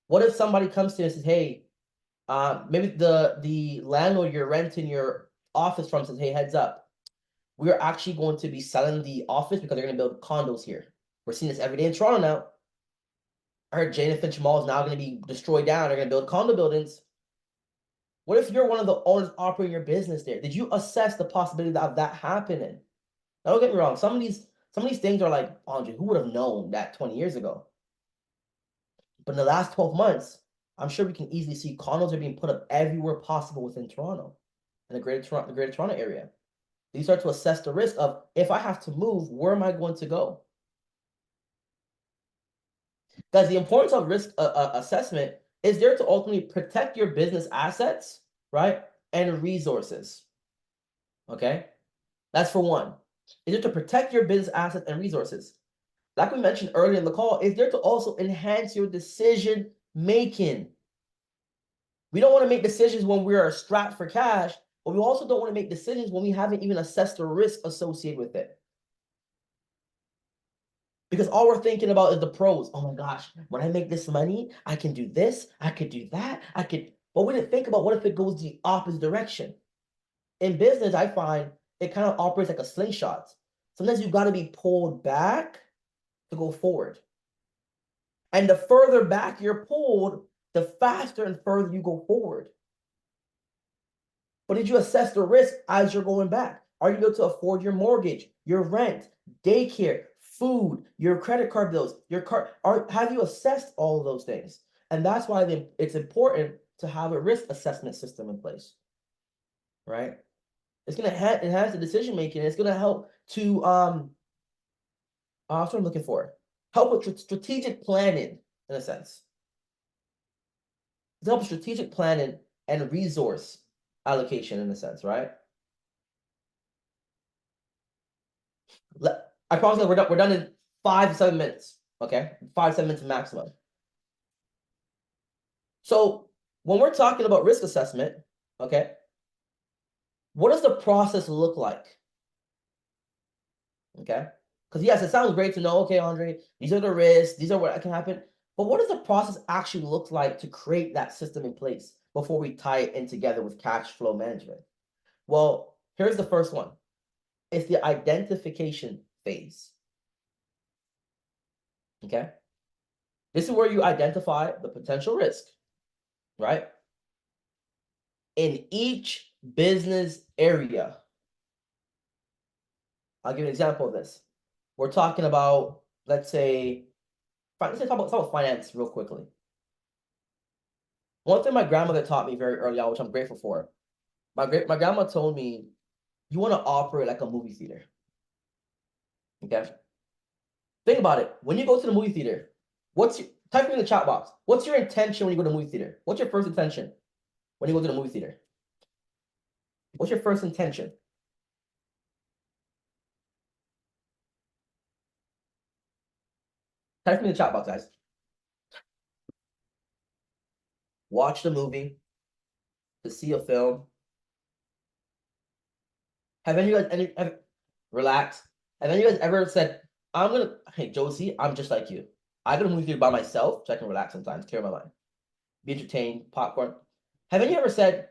What if somebody comes to you and says, hey, maybe the landlord you're renting your office from says, hey, heads up, we are actually going to be selling the office because they're going to build condos here. We're seeing this every day in Toronto now. I heard Jane and Finch Mall is now going to be destroyed down. They're going to build condo buildings. What if you're one of the owners operating your business there? Did you assess the possibility of that happening? Now, don't get me wrong. Some of these things are like, Andre, who would have known that 20 years ago? But in the last 12 months, I'm sure we can easily see condos are being put up everywhere possible within Toronto, in the greater Toronto area. You start to assess the risk of, if I have to move, where am I going to go? Guys, the importance of risk assessment is there to ultimately protect your business assets, right? And resources. Okay? That's for one. Is there to protect your business assets and resources. Like we mentioned earlier in the call, is there to also enhance your decision making. We don't want to make decisions when we are strapped for cash, but we also don't want to make decisions when we haven't even assessed the risk associated with it. Because all we're thinking about is the pros. Oh my gosh, when I make this money, I can do this, I could do that, but we didn't think about what if it goes the opposite direction. In business, I find it kind of operates like a slingshot. Sometimes you've got to be pulled back to go forward. And the further back you're pulled, the faster and further you go forward. But did you assess the risk as you're going back? Are you able to afford your mortgage, your rent, daycare, food, your credit card bills, your car? Have you assessed all of those things? And that's why it's important to have a risk assessment system in place, right? It's going to enhance the decision making. It's going to help to that's what I'm looking for. Help with strategic planning, in a sense. It's help with strategic planning and resource allocation, in a sense, right? I promise you we're done in 5 to 7 minutes. Okay, 5 to 7 minutes maximum. So when we're talking about risk assessment, okay, what does the process look like? Okay, because yes, it sounds great to know, okay, Andre, these are the risks, these are what can happen. But what does the process actually look like to create that system in place before we tie it in together with cash flow management? Well, here's the first one. It's the identification phase. Okay. This is where you identify the potential risk, right? In each business area. I'll give you an example of this. We're talking about, let's talk about finance real quickly. One thing my grandmother taught me very early on, which I'm grateful for. My grandma told me, you want to operate like a movie theater. Okay. Think about it. When you go to the movie theater, Type in the chat box. What's your intention when you go to the movie theater? What's your first intention when you go to the movie theater? What's your first intention? Type in the chat box, guys. Watch the movie, to see a film. Have any of you guys relax? Have any of you guys ever said, hey Josie, I'm just like you. I go to the movie theater by myself so I can relax sometimes, clear my mind, be entertained, popcorn. Have any of you ever said,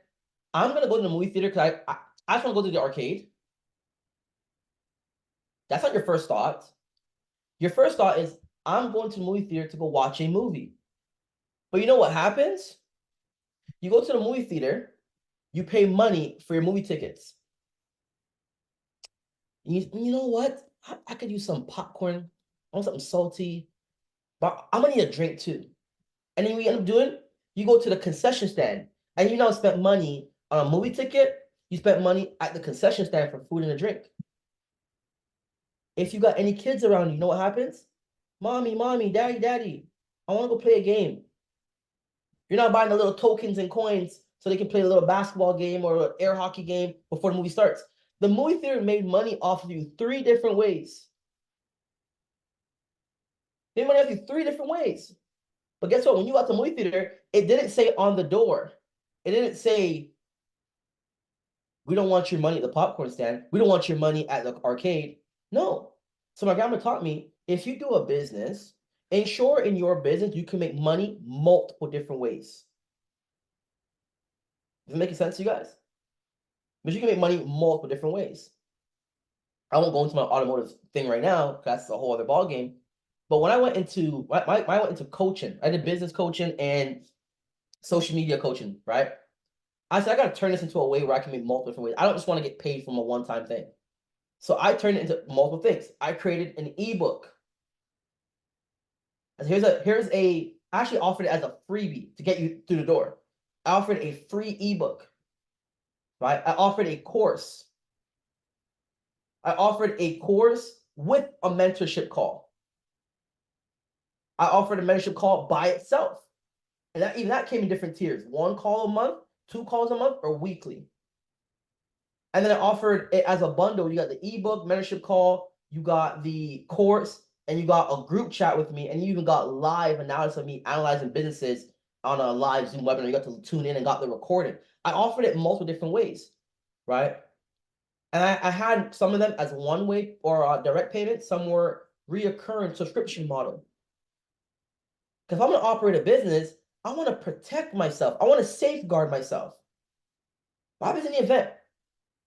I'm gonna go to the movie theater because I just want to go to the arcade? That's not your first thought. Your first thought is, I'm going to the movie theater to go watch a movie. But you know what happens? You go to the movie theater, you pay money for your movie tickets. You know what? I could use some popcorn. I want something salty, but I'm gonna need a drink too. And then what you end up doing, you go to the concession stand, and you now spent money on a movie ticket. You spent money at the concession stand for food and a drink. If you got any kids around you know what happens? Mommy, daddy, I want to go play a game. You're not buying the little tokens and coins so they can play a little basketball game or an air hockey game before the movie starts. The movie theater made money off of you 3 different ways. They made money off you 3 different ways. But guess what? When you got to the movie theater, it didn't say on the door. It didn't say, we don't want your money at the popcorn stand. We don't want your money at the arcade. No. So my grandma taught me, if you do a business, ensure in your business you can make money multiple different ways. Does it make sense to you guys? Because you can make money multiple different ways. I won't go into my automotive thing right now, because that's a whole other ballgame. But when I went into coaching, I did business coaching and social media coaching, right? I said, I got to turn this into a way where I can make multiple different ways. I don't just want to get paid from a one-time thing. So I turned it into multiple things. I created an ebook. I actually offered it as a freebie to get you through the door. I offered a free ebook, right? I offered a course. I offered a course with a mentorship call. I offered a mentorship call by itself. And even that came in different tiers. 1 call a month, 2 calls a month, or weekly. And then I offered it as a bundle. You got the ebook, mentorship call, you got the course, and you got a group chat with me, and you even got live analysis of me analyzing businesses on a live Zoom webinar. You got to tune in and got the recording. I offered it in multiple different ways, right? And I had some of them as one-way or direct payment. Some were reoccurring subscription model. Because if I'm going to operate a business, I want to protect myself. I want to safeguard myself. What happens in the event?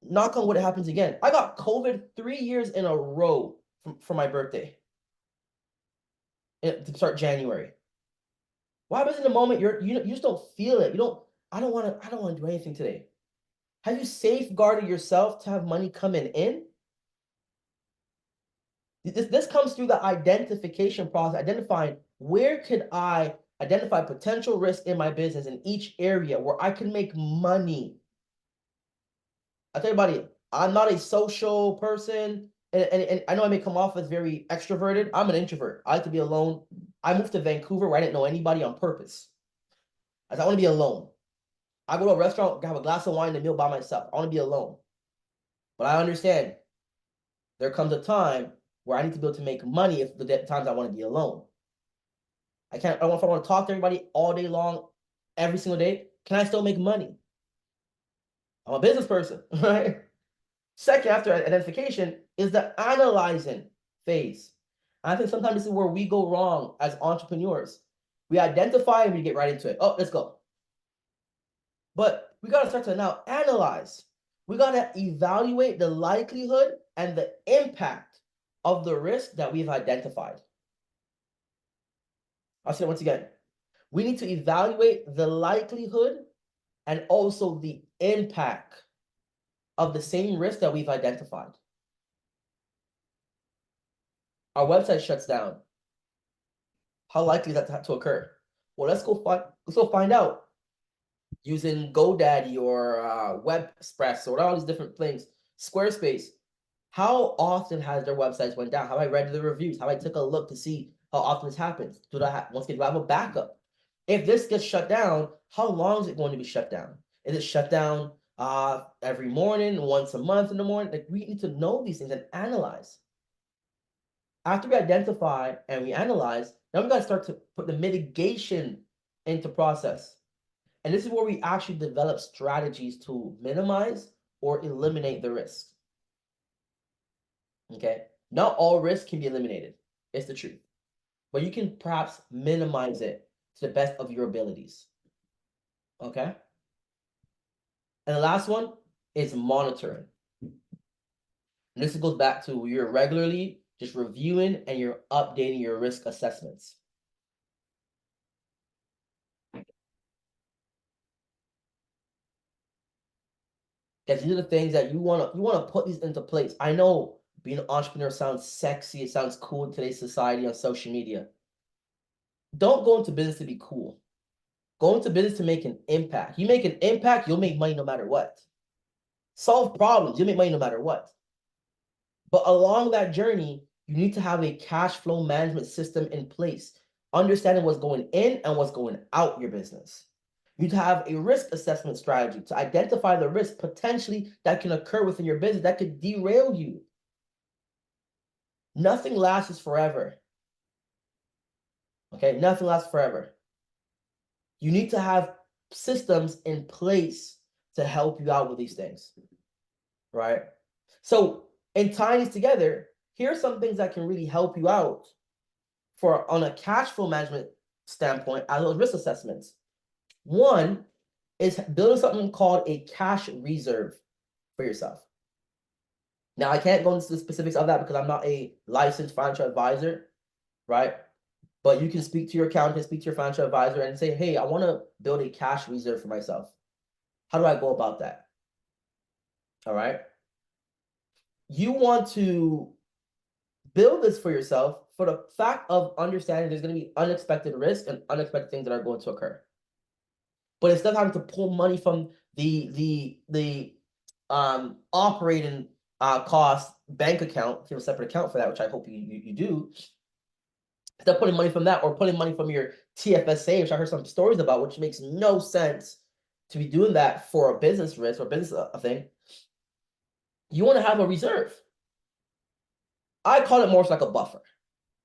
Knock on wood, it happens again. I got COVID 3 years in a row for my birthday to start January. What happens in the moment you just don't feel it? I don't want to do anything today. Have you safeguarded yourself to have money coming in? This comes through the identification process, identifying where could I identify potential risk in my business in each area where I can make money. I tell you, buddy, I'm not a social person, and I know I may come off as very extroverted. I'm an introvert. I like to be alone. I moved to Vancouver where I didn't know anybody on purpose. I said, I want to be alone. I go to a restaurant, have a glass of wine and a meal by myself. I want to be alone. But I understand there comes a time where I need to be able to make money if the times I want to be alone. I don't know if I want to talk to everybody all day long, every single day. Can I still make money? I'm a business person, right? Second, after identification, is the analyzing phase. I think sometimes this is where we go wrong as entrepreneurs. We identify and we get right into it. Oh, let's go. But we got to start to now analyze. We got to evaluate the likelihood and the impact of the risk that we've identified. I'll say it once again. We need to evaluate the likelihood and also the impact of the same risk that we've identified. Our website shuts down. How likely is that to occur? Well, let's go find out using GoDaddy or WebExpress or all these different things. Squarespace. How often has their websites went down? Have I read the reviews? Have I took a look to see How often this happens? Do I have a backup? If this gets shut down, how long is it going to be shut down? Is it shut down every morning, once a month in the morning? Like, we need to know these things and analyze. After we identify and we analyze, now we got to start to put the mitigation into process. And this is where we actually develop strategies to minimize or eliminate the risk. Okay, not all risk can be eliminated. It's the truth. But you can perhaps minimize it to the best of your abilities. Okay. And the last one is monitoring. And this goes back to you're regularly just reviewing and you're updating your risk assessments. Because these are the things that you want to put these into place. I know being an entrepreneur sounds sexy, it sounds cool in today's society on social media. Don't go into business to be cool. Go into business to make an impact. You make an impact, you'll make money no matter what. Solve problems, you'll make money no matter what. But along that journey, you need to have a cash flow management system in place, understanding what's going in and what's going out your business. You need to have a risk assessment strategy to identify the risk potentially that can occur within your business that could derail you. Nothing lasts forever. Okay, nothing lasts forever. You need to have systems in place to help you out with these things, right? So in tying these together, here are some things that can really help you out for on a cash flow management standpoint as well as risk assessments. One is building something called a cash reserve for yourself. Now, I can't go into the specifics of that because I'm not a licensed financial advisor, right? But you can speak to your accountant, speak to your financial advisor and say, hey, I want to build a cash reserve for myself. How do I go about that? All right. You want to build this for yourself for the fact of understanding there's going to be unexpected risks and unexpected things that are going to occur. But instead of having to pull money from the operating cost bank account, if you have a separate account for that, which I hope you do, instead of putting money from that or putting money from your TFSA, which I heard some stories about, which makes no sense to be doing that for a business risk or business thing, you want to have a reserve. I call it more like a buffer,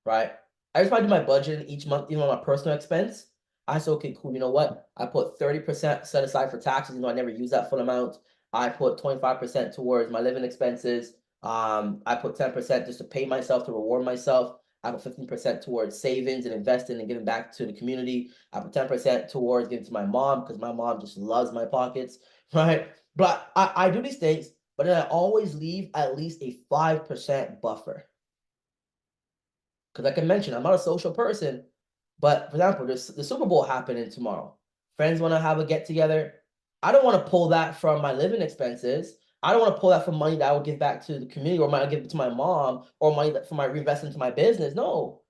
right? I just want to do my budget each month, even on my personal expense. I said, okay, cool. You know what? I put 30% set aside for taxes. You know, I never use that full amount. I put 25% towards my living expenses. I put 10% just to pay myself, to reward myself. I put 15% towards savings and investing and giving back to the community. I put 10% towards giving to my mom because my mom just loves my pockets, right? But I do these things, but then I always leave at least a 5% buffer. Because like I mentioned, I'm not a social person, but for example, the Super Bowl happening tomorrow. Friends want to have a get together. I don't want to pull that from my living expenses. I don't want to pull that from money that I would give back to the community or might give it to my mom or money that for my reinvestment into my business. No,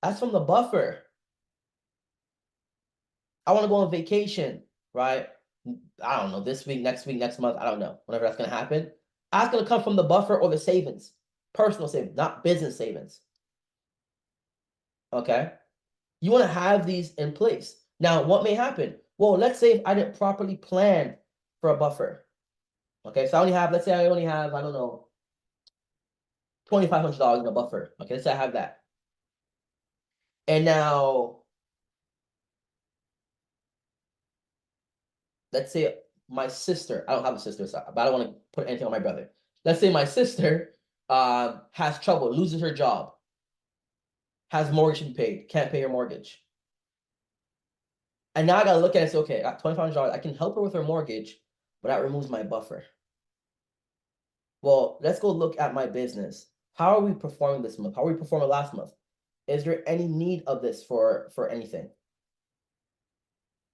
that's from the buffer. I want to go on vacation, right? I don't know, this week, next month, I don't know, whenever that's going to happen. That's going to come from the buffer or the savings, personal savings, not business savings. Okay. You want to have these in place. Now, what may happen? Well, let's say if I didn't properly plan for a buffer. Okay, so let's say I only have, I don't know, $2,500 in a buffer. Okay, let's say I have that. And now, let's say my sister, I don't have a sister, but I don't want to put anything on my brother. Let's say my sister has trouble, loses her job, has mortgage to be paid, can't pay her mortgage. And now I gotta look at it and say, okay, I got $2,500, I can help her with her mortgage, but that removes my buffer. Well, let's go look at my business. How are we performing this month? How are we performing last month? Is there any need of this for anything?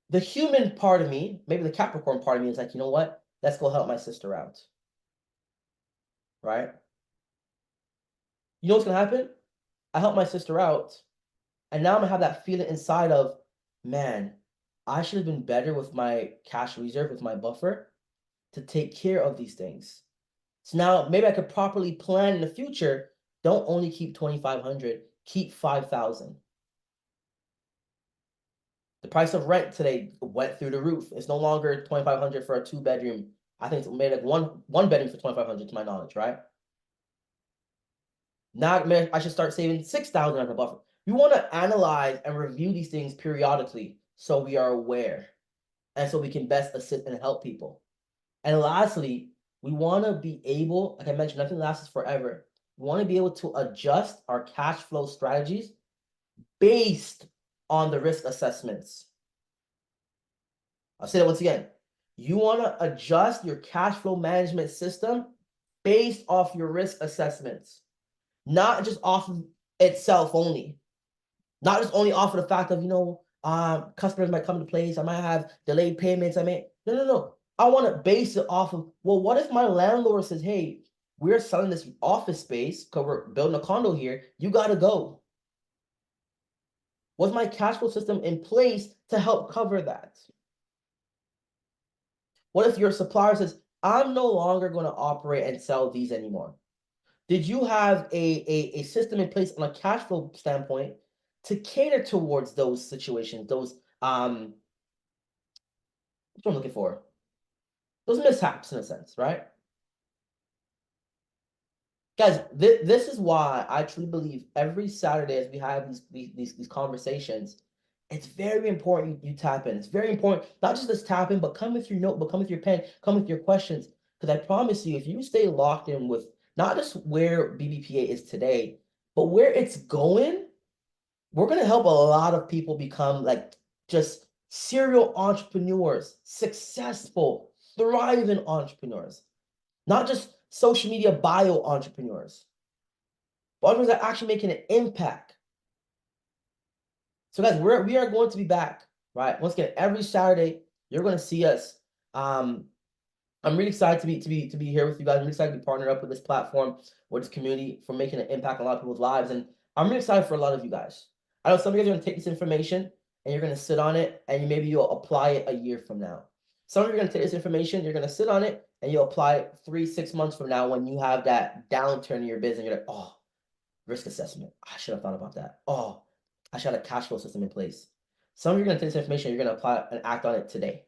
The human part of me, maybe the Capricorn part of me is like, you know what? Let's go help my sister out. Right? You know what's gonna happen? I help my sister out, and now I'm gonna have that feeling inside of, man, I should have been better with my cash reserve, with my buffer, to take care of these things. So now maybe I could properly plan in the future. Don't only keep 2,500, keep 5,000. The price of rent today went through the roof. It's no longer 2,500 for a 2-bedroom. I think it's made like one bedroom for 2,500 to my knowledge, right? Now I should start saving 6,000 as a buffer. We want to analyze and review these things periodically so we are aware and so we can best assist and help people. And lastly, we want to be able, like I mentioned, nothing lasts forever. We want to be able to adjust our cash flow strategies based on the risk assessments. I'll say that once again. You want to adjust your cash flow management system based off your risk assessments, not just off of itself only. Not just only off of the fact of, customers might come to place, I might have delayed payments, no. I want to base it off of, well, what if my landlord says, hey, we're selling this office space because we're building a condo here, you got to go. Was my cash flow system in place to help cover that? What if your supplier says, I'm no longer going to operate and sell these anymore? Did you have a system in place on a cash flow standpoint to cater towards those situations, those what I'm looking for, those mishaps in a sense, right? Guys, this is why I truly believe every Saturday as we have these conversations, it's very important you tap in. It's very important, not just this tap in, but come with your notebook, come with your pen, come with your questions. Because I promise you, if you stay locked in with not just where BBPA is today, but where it's going, we're going to help a lot of people become like just serial entrepreneurs, successful, thriving entrepreneurs, not just social media bio entrepreneurs, but entrepreneurs that are actually making an impact. So guys, we are going to be back, right? Once again, every Saturday, you're going to see us. I'm really excited to be here with you guys. I'm really excited to be partnered up with this platform, with this community, for making an impact on a lot of people's lives. And I'm really excited for a lot of you guys. I know some of you guys are going to take this information and you're going to sit on it, and maybe you'll apply it a year from now. Some of you are going to take this information, you're going to sit on it, and you'll apply it 3-6 months from now when you have that downturn in your business. You're like, oh, risk assessment. I should have thought about that. Oh, I should have a cash flow system in place. Some of you are going to take this information, you're going to apply and act on it today.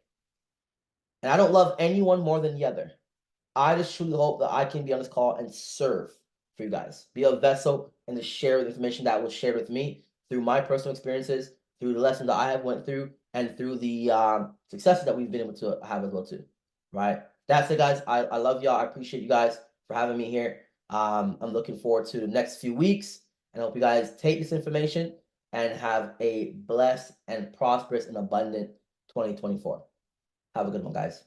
And I don't love anyone more than the other. I just truly hope that I can be on this call and serve for you guys. Be a vessel and to share the information that was shared with me through my personal experiences, through the lessons that I have went through, and through the successes that we've been able to have as well too. Right? That's it, guys. I love y'all. I appreciate you guys for having me here. I'm looking forward to the next few weeks, and I hope you guys take this information and have a blessed and prosperous and abundant 2024. Have a good one, guys.